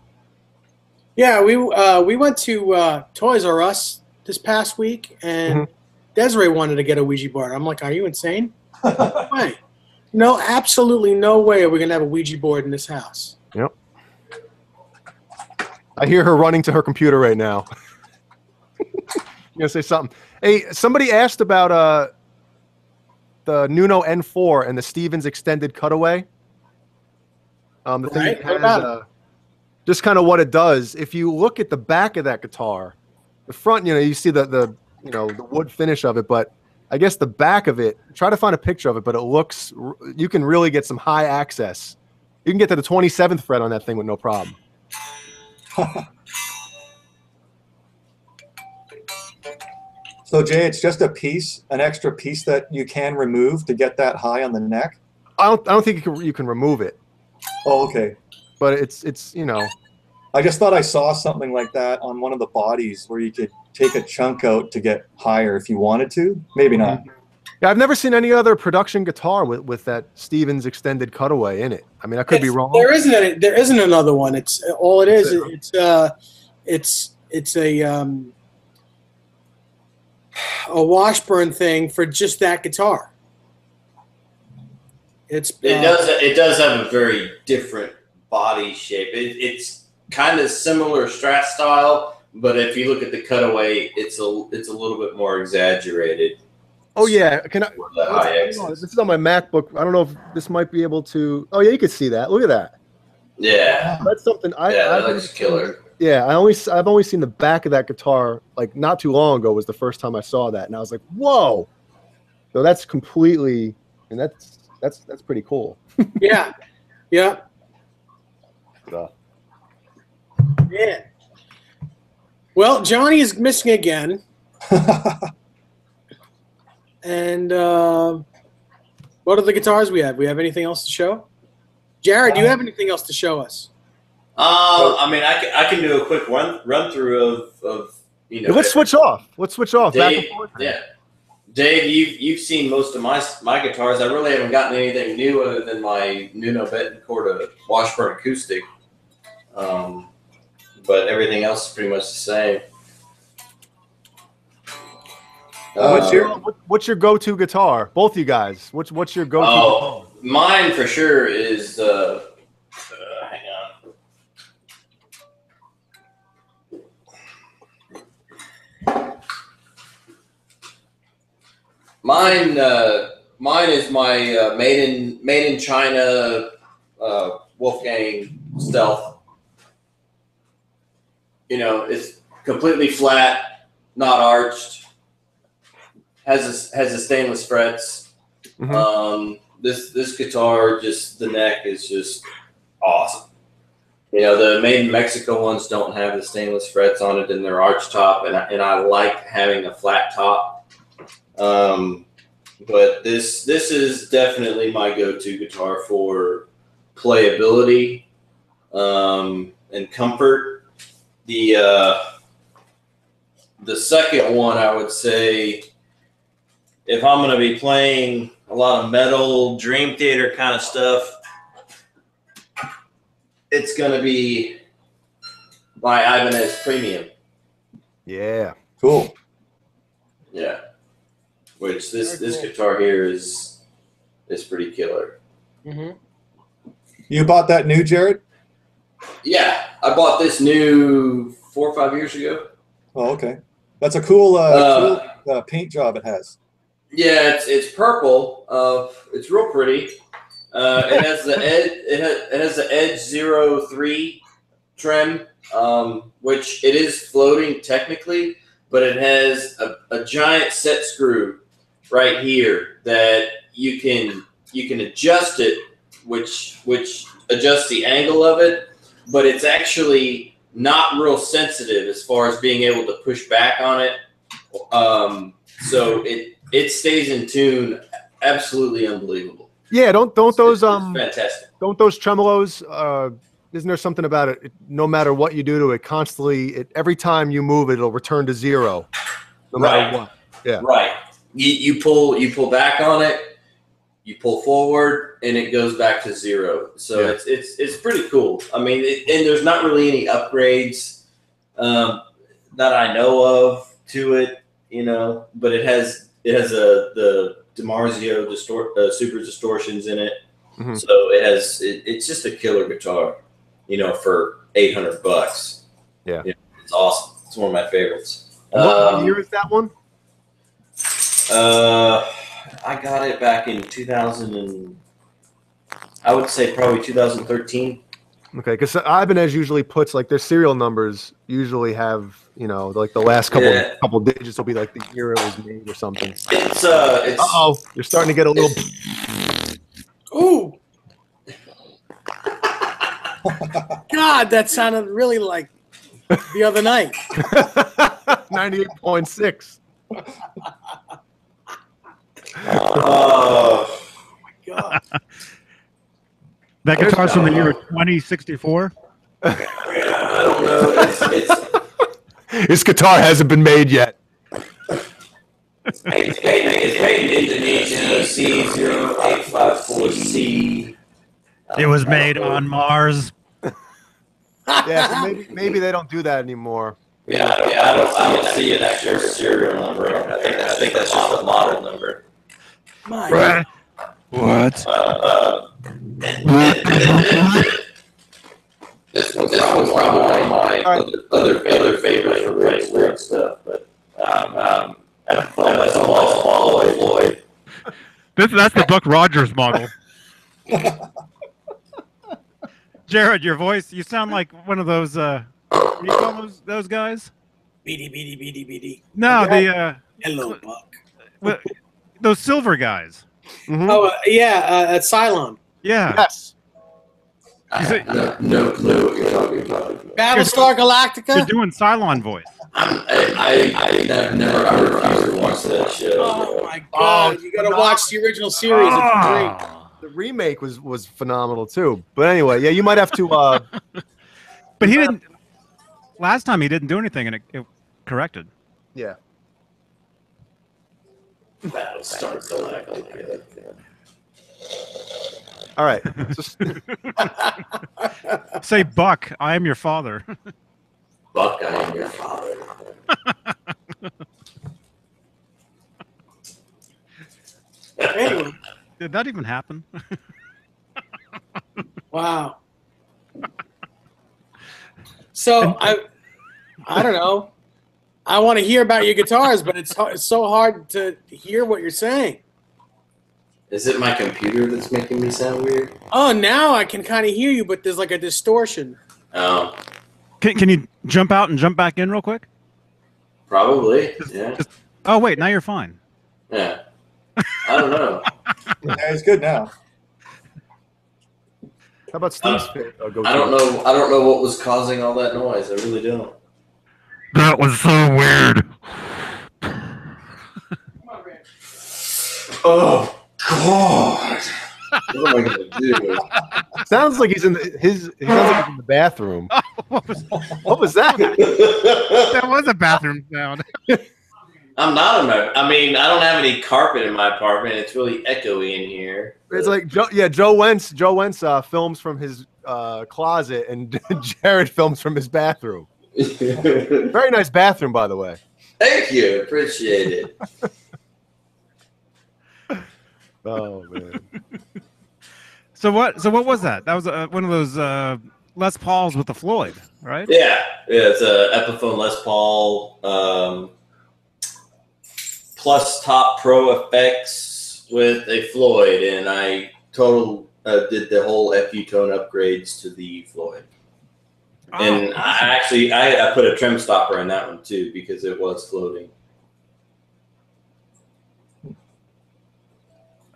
Yeah, we went to Toys R Us this past week, and Desiree wanted to get a Ouija board. I'm like, are you insane? No way. No, absolutely no way are we going to have a Ouija board in this house. Yep. I hear her running to her computer right now. You're going to say something. Hey, somebody asked about the Nuno N4 and the Stevens extended cutaway. The thing that has just kind of what it does. If you look at the back of that guitar, the front, you see the wood finish of it, but I guess the back of it, try to find a picture of it, but it looks, you can really get some high access. You can get to the 27th fret on that thing with no problem. So, Jay, it's just a piece, an extra piece that you can remove to get that high on the neck? I don't think you can remove it. Oh, okay. But it's you know. I just thought I saw something like that on one of the bodies where you could take a chunk out to get higher if you wanted to. Maybe not. Yeah, I've never seen any other production guitar with that Stevens extended cutaway in it. I mean, I could be wrong. There isn't another one. It's all it is. It's a Washburn thing for just that guitar. It does have a very different body shape. It's kind of similar Strat style, but if you look at the cutaway, it's a little bit more exaggerated. Oh yeah, this is on my MacBook. I don't know if this might be able to. Oh yeah, you can see that. Look at that. Yeah, that's something. That looks killer. Yeah, I've only seen the back of that guitar like not too long ago was the first time I saw that, and I was like, whoa. So that's completely, and that's pretty cool. Yeah. Yeah. Yeah. Well, Johnny is missing again. And what are the guitars we have? We have anything else to show? Jared, do you have anything else to show us? I mean, I can do a quick run through of Let's switch off. Let's switch off. Dave, back and forth. Yeah, Dave, you've seen most of my guitars. I really haven't gotten anything new other than my Nuno Betancourt Washburn acoustic. But everything else is pretty much the same. What's your go-to guitar? Both you guys. What's your go-to? Oh, mine for sure is hang on. Mine is my made in China Wolfgang Stealth. It's completely flat, not arched. Has the stainless frets. Mm-hmm. This guitar, just the neck is just awesome. The made in Mexico ones don't have the stainless frets on it, and they're arch top, and I like having a flat top. But this is definitely my go-to guitar for playability and comfort. The second one, I would say, if I'm going to be playing a lot of metal, Dream Theater kind of stuff, it's going to be my Ibanez Premium. Yeah. Cool. Yeah. Which this guitar here is pretty killer. Mm-hmm. You bought that new, Jared? Yeah, I bought this new 4 or 5 years ago. Oh, okay. That's a cool, cool paint job it has. Yeah, it's purple. It's real pretty. It has the Edge 03 trim, which it is floating technically, but it has a giant set screw right here that you can adjust it, which adjusts the angle of it, but it's actually not real sensitive as far as being able to push back on it. So it stays in tune. Absolutely unbelievable. Yeah, don't those it's fantastic. Don't those tremolos? Isn't there something about it? No matter what you do to it, constantly, every time you move it, it'll return to zero, no matter what. Yeah. Right. You pull back on it, you pull forward, and it goes back to zero. So yeah. It's pretty cool. I mean, and there's not really any upgrades that I know of to it, you know. But it has the DiMarzio super distortions in it. Mm-hmm. So it's just a killer guitar, you know, for $800. Yeah, it's awesome. It's one of my favorites. What year is that one? I got it back in 2000 and I would say probably 2013. Okay, because Ibanez usually puts like their serial numbers usually have, you know, like the last couple digits will be like the year it was made or something. It's uh-oh, you're starting to get a little. Ooh. God, that sounded really like the other night. 98.6. Oh my God. That guitar's from the year 2064. I don't know. His guitar hasn't been made yet. It's made in Indonesia, C0854C. It was made on Mars. Yeah, so maybe they don't do that anymore. Yeah, I don't see an actual serial number. I think that's just a model number. My what? This one's probably my other favorite for really weird stuff, but that's all Floyd. That's the Buck Rogers model. Jared, your voice, you sound like one of those what do you call those guys? BD. No, okay. Hello, Buck. Those silver guys. Mm-hmm. Oh, at Cylon. Yeah. Yes. I have no clue what you're talking about. Battlestar Galactica? You're doing Cylon voice. I've never watched that show. Oh, my God. You got to watch the original series. It's great. The remake was phenomenal, too. But anyway, yeah, you might have to... But he didn't... Last time he didn't do anything, and it corrected. Yeah. Battlestar Galactica. All right. Say, Buck, I am your father. Buck, I am your father. Anyway. Did that even happen? Wow. So I don't know. I want to hear about your guitars, but it's so hard to hear what you're saying. Is it my computer that's making me sound weird? Oh, now I can kind of hear you, but there's like a distortion. Oh. Can you jump out and jump back in real quick? Probably. Yeah. Oh wait, now you're fine. Yeah. I don't know. Yeah, he's good now. How about Steve's go-to? I don't know. I don't know what was causing all that noise. I really don't. That was so weird. Oh God! What am I gonna do? Sounds like he's in the bathroom. Oh, what was that? That was a bathroom sound. I'm not in my. I mean, I don't have any carpet in my apartment. It's really echoey in here. It's like Joe Wentz films from his closet, and Jared films from his bathroom. Very nice bathroom, by the way. Thank you. Appreciate it. Oh man. So what was that? That was one of those Les Pauls with the Floyd, right? Yeah. It's a Epiphone Les Paul plus Top Pro effects with a Floyd, and I did the whole FU tone upgrades to the Floyd. Oh, And I put a trim stopper in that one too because it was floating.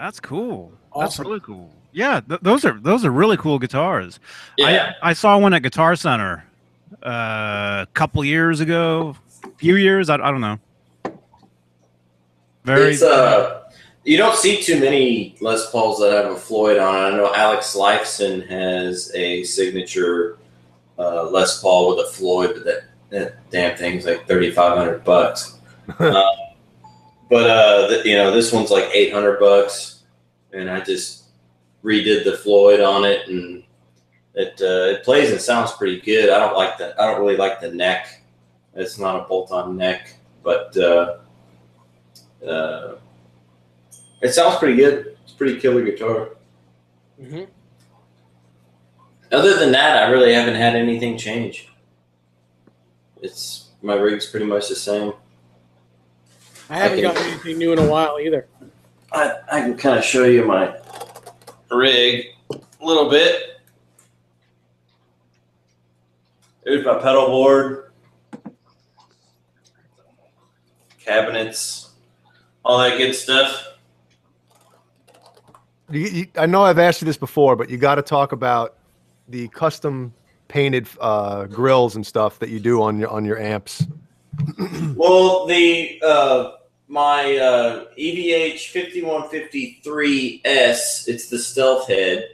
that's cool. Awesome. That's really cool. Yeah, those are really cool guitars. Yeah. I saw one at Guitar Center a couple years ago, few years. I don't know. Very. It's you don't see too many Les Pauls that have a Floyd on it. I know Alex Lifeson has a signature Les Paul with a Floyd, but that damn thing's like $3,500. But this one's like $800, and I just redid the Floyd on it, and it plays and sounds pretty good. I don't really like the neck. It's not a bolt-on neck, but it sounds pretty good. It's a pretty killer guitar. Mm-hmm. Other than that, I really haven't had anything change. My rig's pretty much the same. I haven't gotten anything new in a while either. I can kind of show you my rig a little bit. There's my pedal board, cabinets, all that good stuff. I know I've asked you this before, but you got to talk about the custom painted grills and stuff that you do on your amps. Well, my EVH5153S, it's the stealth head,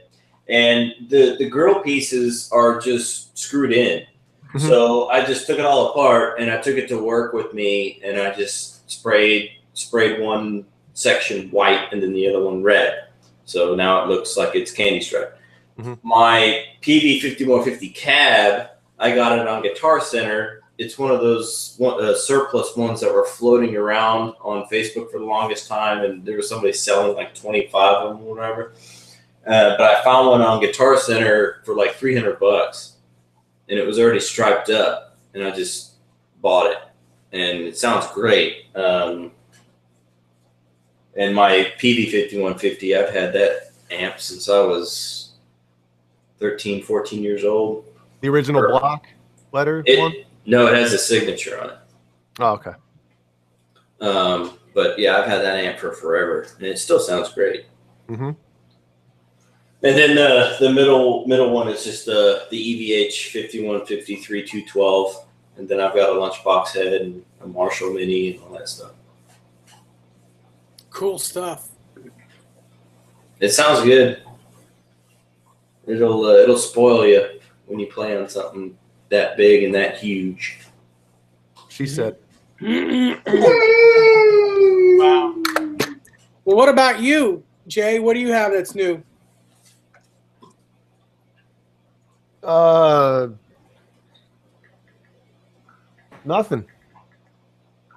and the grill pieces are just screwed in. Mm-hmm. So I just took it all apart and I took it to work with me, and I just sprayed one section white and then the other one red. So now it looks like it's candy stripe. Mm-hmm. My PV5150 cab, I got it on Guitar Center. It's one of those surplus ones that were floating around on Facebook for the longest time, and there was somebody selling like 25 of them or whatever. But I found one on Guitar Center for like $300, and it was already striped up, and I just bought it, and it sounds great. And my PV5150, I've had that amp since I was 13, 14 years old. The original block letter one? No, it has a signature on it. Oh, okay. But yeah, I've had that amp for forever, and it still sounds great. Mm-hmm. And then the middle one is just the EVH5150 3212, and then I've got a lunchbox head and a Marshall Mini and all that stuff. Cool stuff. It sounds good. It'll spoil you when you play on something that big and that huge. She said. Wow. Well, what about you, Jay? What do you have that's new? Nothing.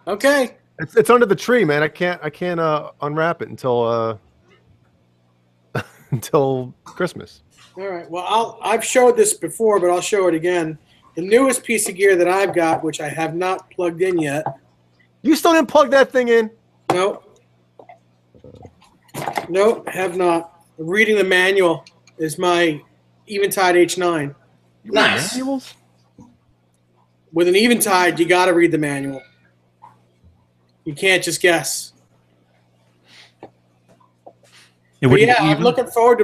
Okay. It's under the tree, man. I can't unwrap it until until Christmas. All right. Well, I've showed this before, but I'll show it again. The newest piece of gear that I've got, which I have not plugged in yet. You still didn't plug that thing in? Nope. Nope, have not. Reading the manual is my Eventide H9. Nice. Manuals? With an Eventide, you got to read the manual. You can't just guess. But yeah, I'm looking forward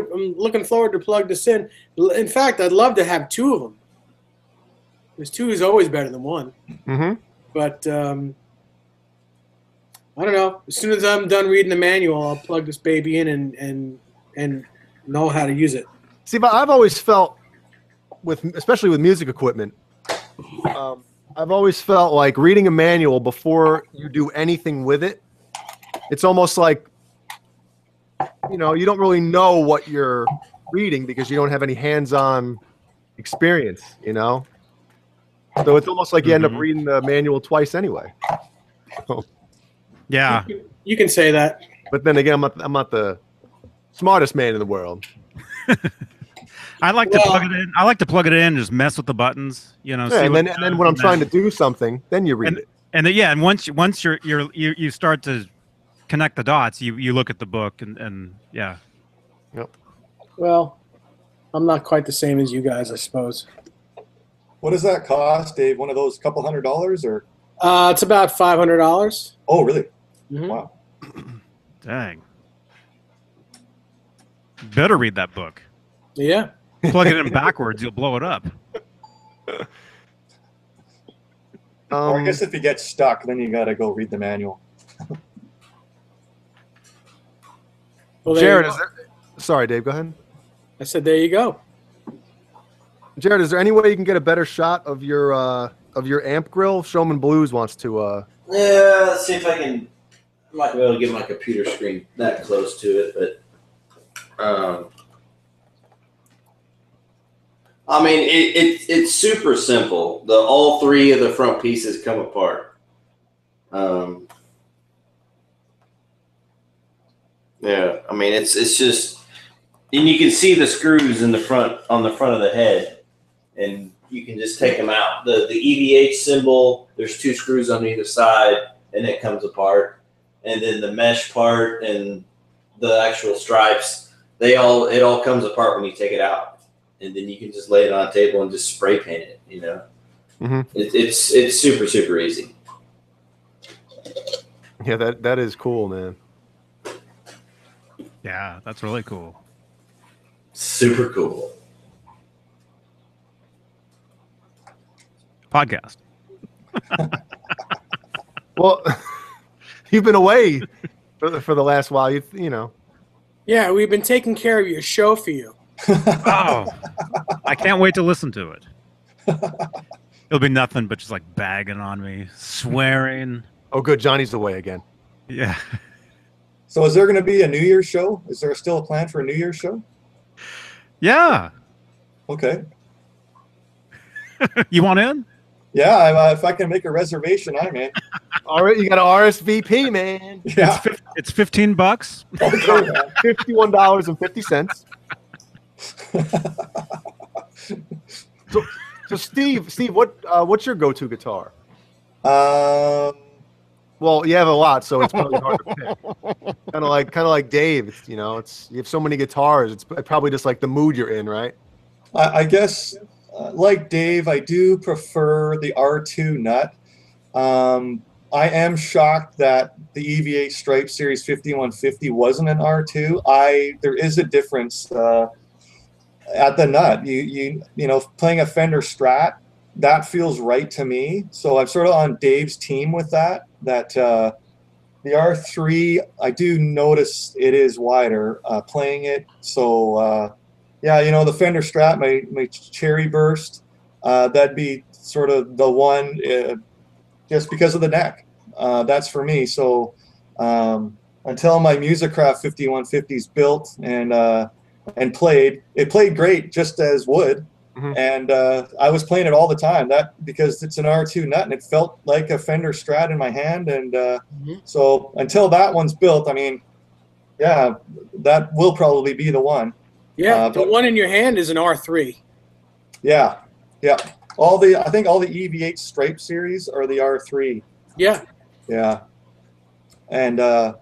to plug this in. In fact, I'd love to have two of them. Because two is always better than one. Mm-hmm. But I don't know. As soon as I'm done reading the manual, I'll plug this baby in and know how to use it. See, but I've always felt, especially with music equipment, I've always felt like reading a manual before you do anything with it, it's almost like, you don't really know what you're reading because you don't have any hands-on experience, So it's almost like you end up Mhm. reading the manual twice anyway. Yeah. You can say that. But then again, I'm not the smartest man in the world. I like to plug it in. I like to plug it in and just mess with the buttons, you know. Yeah, see and what then it and then does, when I'm and trying to do something, then you read it. and yeah, and once you start to connect the dots, you look at the book and yeah. Yep. Well, I'm not quite the same as you guys, I suppose. What does that cost, Dave? One of those couple $100 or? It's about $500. Oh, really? Mhm. Wow. Dang. Better read that book. Yeah. Plug it in backwards, you'll blow it up. Or I guess if you get stuck, then you got to go read the manual. Well, there Jared, you is go. there? Sorry, Dave. Go ahead. I said, there you go. Jared, is there any way you can get a better shot of your amp grill? Showman Blues wants to. Yeah, let's see if I can. I might be able to get my computer screen that close to it, but I mean, it's super simple. All three of the front pieces come apart. Yeah, I mean, it's just, and you can see the screws in the front on the front of the head, and you can just take them out. The EVH symbol, there's 2 screws on either side, and it comes apart. And then the mesh part and the actual stripes, it all comes apart when you take it out, and then you can just lay it on a table and just spray paint it. You know, it's super easy. Yeah, that is cool, man. Yeah, that's really cool. Super cool. Podcast. Well, you've been away for the last while. You know. Yeah, we've been taking care of your show for you. Oh, I can't wait to listen to it. It'll be nothing but just like bagging on me, swearing. Oh, good. Johnny's away again. Yeah. So is there going to be a New Year's show? Is there still a plan for a New Year's show? Yeah. Okay. You want in? Yeah, if I can make a reservation, I'm in. All right, you got an RSVP, man. Yeah. It's $15. Okay, man. $51.50. So Steve, what's your go-to guitar? Well, you have a lot, so it's probably hard to pick. Kind of like Dave. It's, you have so many guitars. It's probably just like the mood you're in, right? I guess, like Dave, I do prefer the R2 nut. I am shocked that the EVH Stripe Series 5150 wasn't an R2. There is a difference at the nut. You know, playing a Fender Strat, that feels right to me. So I'm sort of on Dave's team with that. The R3, I do notice it is wider playing it. So yeah, the Fender Strat, my Cherry Burst, that'd be sort of the one just because of the neck. That's for me. So until my Musicraft 5150 is built and played, it played great just as wood. Mm-hmm. And I was playing it all the time. Because it's an R2 nut and it felt like a Fender Strat in my hand. And so until that one's built, I mean, yeah, that will probably be the one. Yeah, the one in your hand is an R3. Yeah, yeah. I think all the EVH Stripe series are the R3. Yeah. Yeah. And yeah,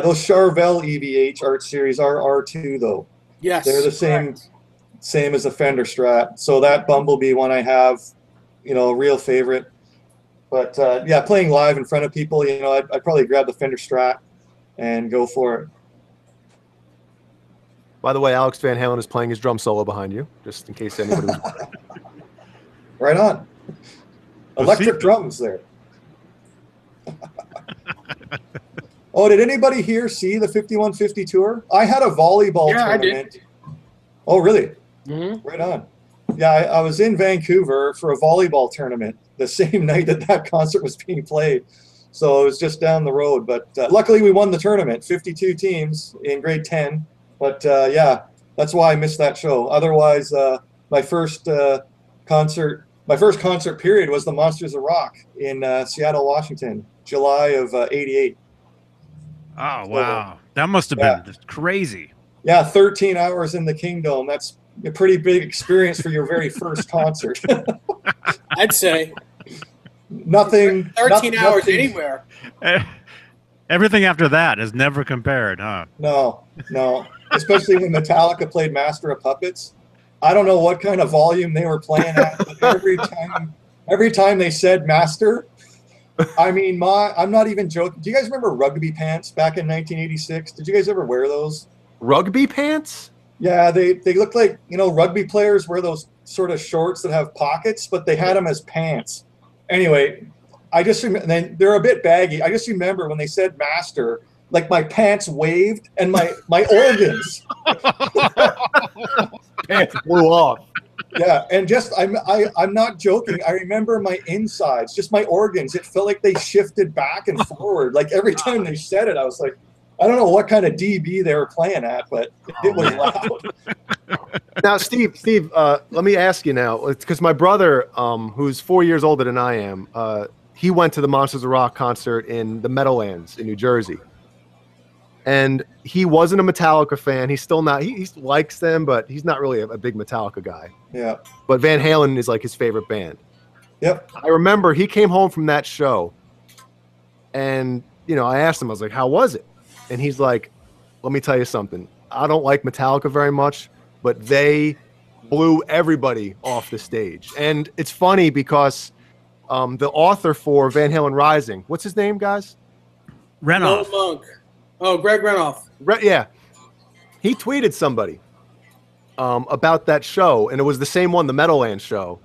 those Charvel EVH Art series are R2 though. Yes. They're the same as the Fender Strat. So that Bumblebee one I have, a real favorite. But yeah, playing live in front of people, I'd probably grab the Fender Strat and go for it. By the way, Alex Van Halen is playing his drum solo behind you, just in case anybody was wondering. Right on. Electric drums there. Oh, did anybody here see the 5150 tour? I had a volleyball tournament. I did. Oh, really? Mm-hmm. Right on. Yeah, I was in Vancouver for a volleyball tournament the same night that concert was being played. So it was just down the road. But luckily we won the tournament, 52 teams in grade 10. But yeah, that's why I missed that show. Otherwise, my first concert my first concert period was the Monsters of Rock in Seattle, Washington, July of '88. Oh wow, that must have been just crazy. Yeah, 13 hours in the Kingdom. That's a pretty big experience for your very first concert. I'd say nothing. 13 hours nothing, anywhere. Everything after that is never compared, huh? No. Especially when Metallica played Master of Puppets. I don't know what kind of volume they were playing at, but every time they said Master, I mean, I'm not even joking. Do you guys remember rugby pants back in 1986? Did you guys ever wear those? Rugby pants? Yeah, they look like, rugby players wear those sort of shorts that have pockets, but they had them as pants. Anyway, I just remember, they're a bit baggy. I just remember when they said Master, like my pants waved and my organs. Pants blew off. Yeah, and just I'm not joking. I remember my insides, just my organs. It felt like they shifted back and forward. Like every time they said it, I was like, I don't know what kind of DB they were playing at, but it was loud. Now, Steve, let me ask you now, because my brother, who's 4 years older than I am, he went to the Monsters of Rock concert in the Meadowlands in New Jersey. And he wasn't a Metallica fan. He's still not. He likes them, but he's not really a big Metallica guy. Yeah. But Van Halen is like his favorite band. Yep. I remember he came home from that show, and I asked him, I was like, "How was it?" And he's like, "Let me tell you something. I don't like Metallica very much, but they blew everybody off the stage." And it's funny because the author for Van Halen Rising, what's his name, guys? Renoff. Monk. Oh, Greg Renoff. Yeah. He tweeted somebody about that show, and it was the same one, the Meadowlands show.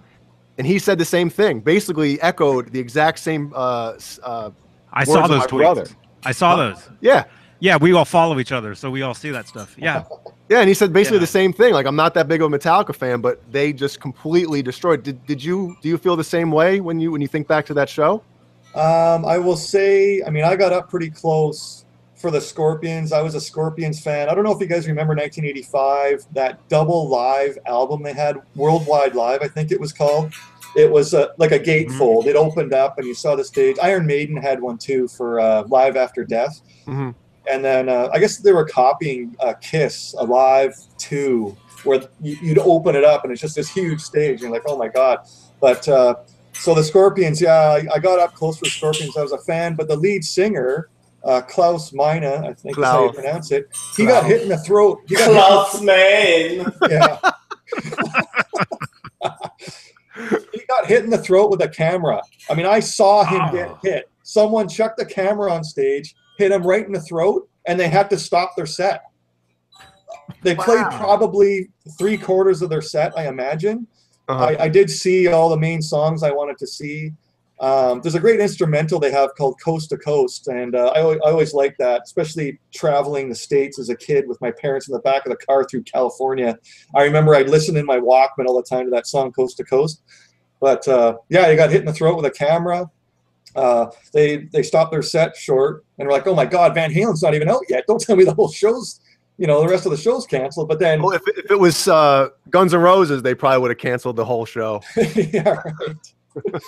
And he said the same thing, basically echoed the exact same I saw those tweets. Brother. I saw those. Yeah. Yeah, we all follow each other, so we all see that stuff. Yeah. Yeah, and he said basically the same thing. Like, I'm not that big of a Metallica fan, but they just completely destroyed. Do you feel the same way when you think back to that show? I will say, I got up pretty close for the Scorpions. I was a Scorpions fan. I don't know if you guys remember 1985, that double live album they had, Worldwide Live, I think it was called. It was like a gatefold. It opened up and you saw the stage. Iron Maiden had one too for Live After Death. Mm-hmm. And then I guess they were copying Kiss Alive 2, where you'd open it up and it's just this huge stage. And you're like, oh my God. But so the Scorpions, I got up close for the Scorpions. I was a fan, but the lead singer, Klaus Meine, I think is how you pronounce it. He got hit in the throat. Klaus Meine. Yeah. He got hit in the throat with a camera. I saw him get hit. Someone chucked the camera on stage, hit him right in the throat, and they had to stop their set. They played probably 3/4 of their set, I imagine. I did see all the main songs I wanted to see. There's a great instrumental they have called Coast to Coast, and I always liked that, especially traveling the States as a kid with my parents in the back of the car through California. I remember I'd listen in my Walkman all the time to that song Coast to Coast. But he got hit in the throat with a camera. They stopped their set short, and we're like, oh my God, Van Halen's not even out yet. Don't tell me the whole show's, the rest of the show's canceled. But then, well, if it was Guns N' Roses, they probably would have canceled the whole show. Yeah, right.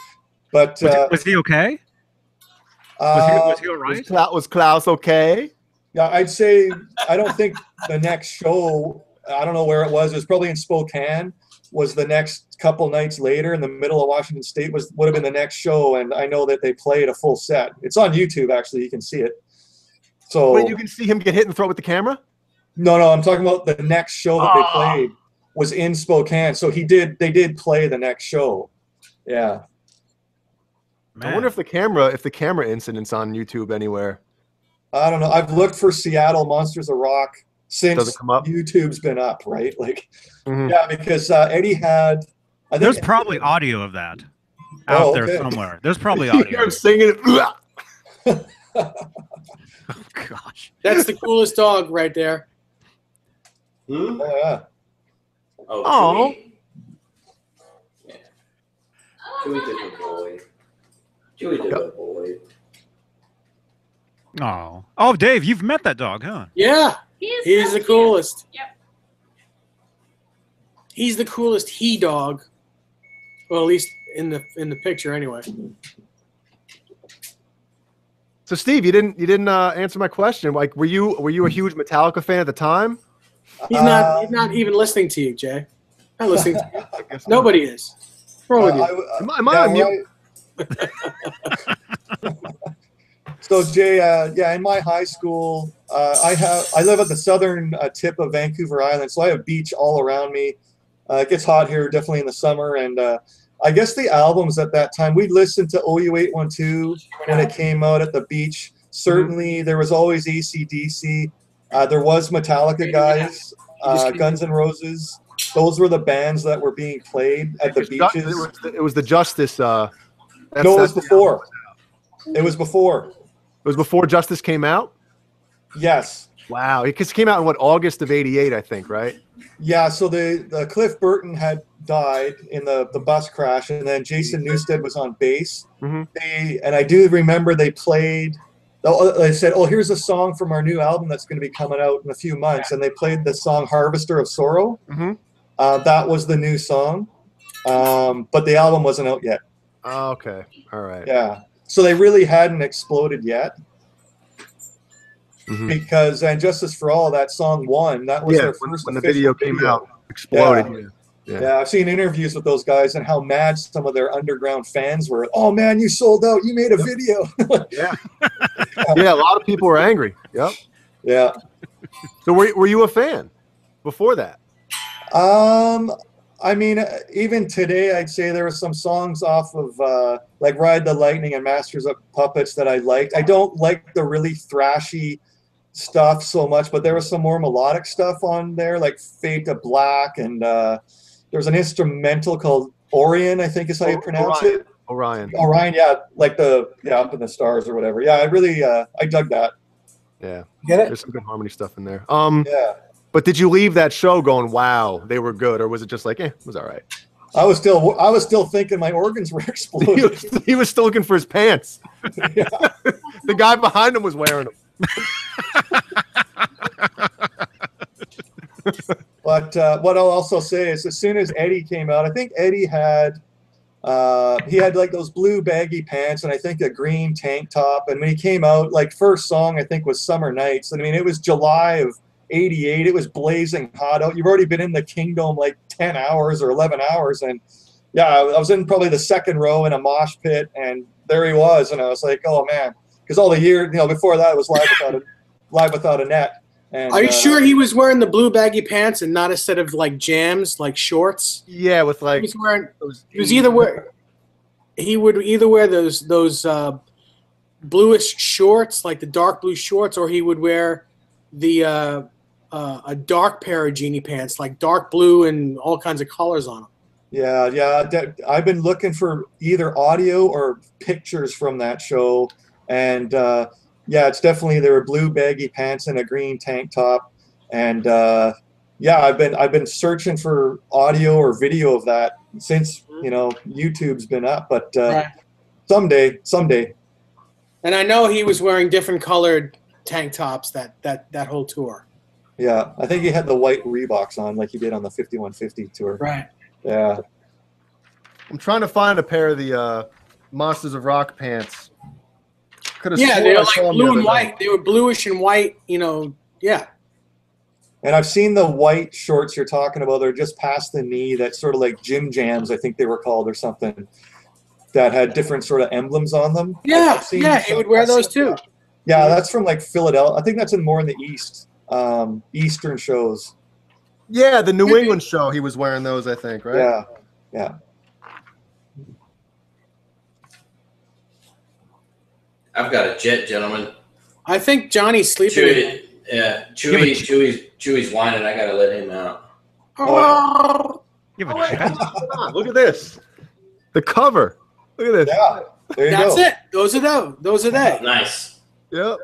But was he okay? Was he all right? Was Klaus okay? Yeah, I'd say I don't think the next show, I don't know where it was probably in Spokane, was the next couple nights later in the middle of Washington State would have been the next show, and I know that they played a full set. It's on YouTube, actually. You can see it. So wait, you can see him get hit in the throat with the camera? No, I'm talking about the next show that they played was in Spokane. So they did play the next show. Yeah. Man. I wonder if the camera incident's on YouTube anywhere. I don't know. I've looked for Seattle Monsters of Rock since YouTube's been up, right? Like, yeah, because Eddie had. There's probably audio of that out there somewhere. There's probably audio. You're singing it. Oh, gosh, that's the coolest dog right there. Yeah. Oh. Yeah. Chewy did a boy. Chewy did a boy. Oh, Dave, you've met that dog, huh? Yeah. He's so the coolest. Yep. He's the coolest dog. Well, at least in the picture anyway. So Steve, you didn't answer my question. Like, were you a huge Metallica fan at the time? He's not even listening to you, Jay. Not listening to you. Nobody is. What's wrong with you? Am I on mute? So Jay, yeah, in my high school, I live at the southern tip of Vancouver Island, so I have beach all around me. It gets hot here, definitely in the summer, and I guess the albums at that time, we listened to OU812 when it came out at the beach. Certainly, there was always AC/DC. There was Metallica guys, Guns N' Roses. Those were the bands that were being played at the beaches. It was the Justice. No, it was before. It was before. It was before Justice came out? Yes. Wow. Because it came out in, what, August of '88, I think, right? Yeah, so the Cliff Burton had died in the bus crash, and then Jason Newsted was on bass. And I do remember they played, they said, oh, here's a song from our new album that's going to be coming out in a few months. And they played the song Harvester of Sorrow. That was the new song. But the album wasn't out yet. Oh, okay. All right. Yeah. So they really hadn't exploded yet. Because and Justice for All, that song won. That was their first when the video came out, exploded. Yeah, I've seen interviews with those guys and how mad some of their underground fans were. Oh man, you sold out! You made a video. Yeah, a lot of people were angry. Yep. Yeah. So were you a fan before that? I mean, even today, I'd say there were some songs off of like Ride the Lightning and Masters of Puppets that I liked. I don't like the really thrashy stuff so much, but there was some more melodic stuff on there, like Fade to Black, and there's an instrumental called Orion, I think is how you pronounce it. Orion, yeah, like Up in the Stars or whatever. Yeah, I really I dug that. Yeah, get it? There's some good harmony stuff in there. Yeah. But did you leave that show going, "Wow, they were good," or was it just like, it was all right? I was still thinking my organs were exploding. He was still looking for his pants. The guy behind him was wearing them. But what I'll also say is, as soon as Eddie came out, I think Eddie had like those blue baggy pants and I think a green tank top. And when he came out, like first song I think was Summer Nights. I mean, it was July of '88. It was blazing hot out. You've already been in the Kingdom like 10 hours or 11 hours, and yeah, I was in probably the second row in a mosh pit, and there he was, and I was like, oh man, because all the year before that it was live without a net. And, are you sure he was wearing the blue baggy pants and not a set of like jams, like shorts? Yeah, with like he would either wear those bluish shorts, like the dark blue shorts, or he would wear the a dark pair of genie pants, like dark blue and all kinds of colors on them. Yeah. I've been looking for either audio or pictures from that show, and yeah, it's definitely there were blue baggy pants and a green tank top, and yeah, I've been searching for audio or video of that since YouTube's been up, but someday. And I know he was wearing different colored tank tops that whole tour. Yeah, I think he had the white Reeboks on like he did on the 5150 tour. Right. Yeah. I'm trying to find a pair of the Monsters of Rock pants. Yeah, they were like blue and white. They were bluish and white, yeah. And I've seen the white shorts you're talking about. They're just past the knee. That's sort of like gym jams, I think they were called, or something, that had different sort of emblems on them. Yeah, he would wear those too. Yeah, that's from like Philadelphia. I think that's more in the East, Eastern shows. Yeah, the New England show, he was wearing those, I think, right? Yeah. I've got a jet, gentlemen. I think Johnny's sleeping. Chewy's whining. I gotta let him out. Give it a jet. Look at this. The cover. Look at this. Yeah. There you go. That's it. Those are they. Nice. Yep.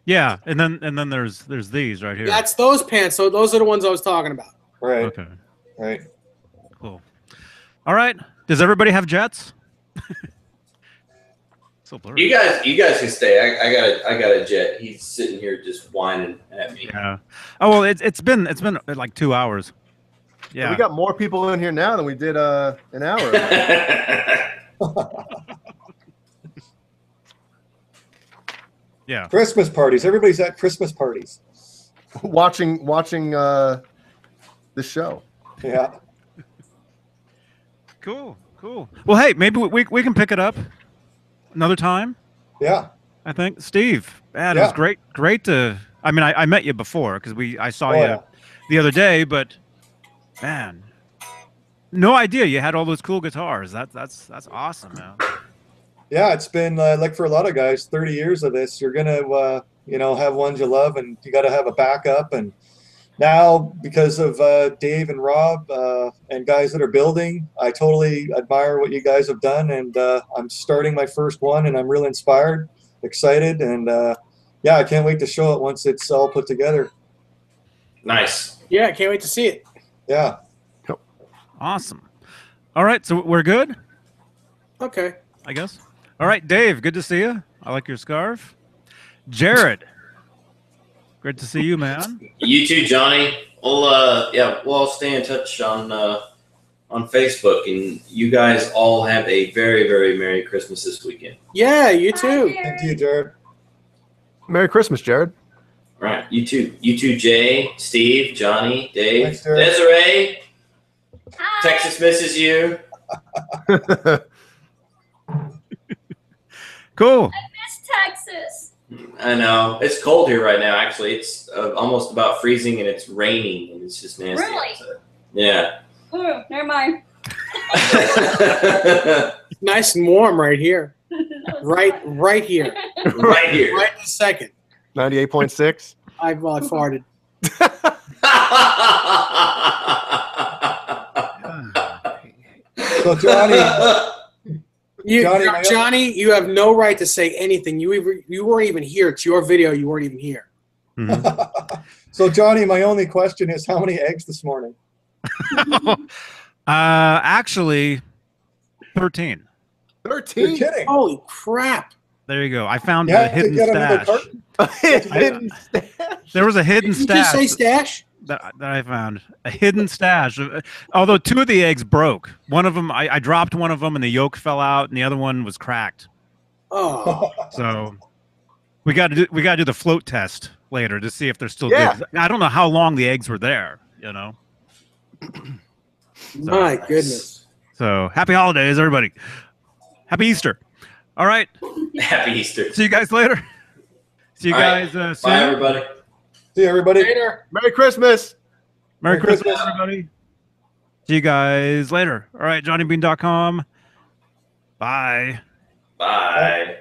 Yeah, and then there's these right here. That's those pants. So those are the ones I was talking about. Right. Okay. Right. Cool. All right. Does everybody have jets? So blurry. You guys can stay. I got a jet. He's sitting here just whining at me. Yeah. Oh well, it's been like 2 hours. Yeah. We got more people in here now than we did an hour ago. Yeah. Christmas parties. Everybody's at Christmas parties. watching the show. Yeah. Cool. Well, hey, maybe we can pick it up another time. Yeah. I think Steve. Man, it was great to. I mean, I met you before because I saw you the other day, but man, no idea you had all those cool guitars. That's awesome, man. Yeah, it's been like for a lot of guys, 30 years of this. You're gonna have ones you love, and you got to have a backup. And now, because of Dave and Rob and guys that are building, I totally admire what you guys have done. And I'm starting my first one, and I'm real inspired, excited, and I can't wait to show it once it's all put together. Nice. Yeah, I can't wait to see it. Yeah. Awesome. All right, so we're good, Okay. I guess. All right, Dave, good to see you. I like your scarf. Jared, great to see you, man. You too, Johnny. We'll all stay in touch on Facebook, and you guys all have a very, very Merry Christmas this weekend. Yeah, you too. Thank you, Jared. Merry Christmas, Jared. All right, you too, Jay, Steve, Johnny, Dave, Thanks, Jared. Desiree. Hi. Texas misses you. Cool. I miss Texas. I know. It's cold here right now, actually. It's almost about freezing, and it's raining, and it's just nasty. Really? outside. Yeah. Ooh, never mind. Nice and warm right here. Right here. Right here. Right this second. 98.6. I farted. So Johnny, Johnny, you have no right to say anything. You weren't even here. It's your video. You weren't even here. Mhm. so Johnny, my only question is, how many eggs this morning? Actually, 13. 13. You're kidding. Holy crap! There you go. I found Yeah, a hidden to get another stash. carton? Hidden stash. There was a hidden Did you just stash say stash? that I found. A hidden stash. Although 2 of the eggs broke. One of them, I dropped one of them, and the yolk fell out, and the other one was cracked. Oh, So we got to do the float test later to see if they're still Yeah. good. I don't know how long the eggs were there. my goodness! So happy holidays, everybody. Happy Easter. All right. Happy Easter. See you guys later. See you All right. guys soon. Bye, everybody. See you, everybody. Later. Merry Christmas. Merry Merry Christmas, Christmas. everybody. See you guys later. All right, JohnnyBean.com. Bye. Bye.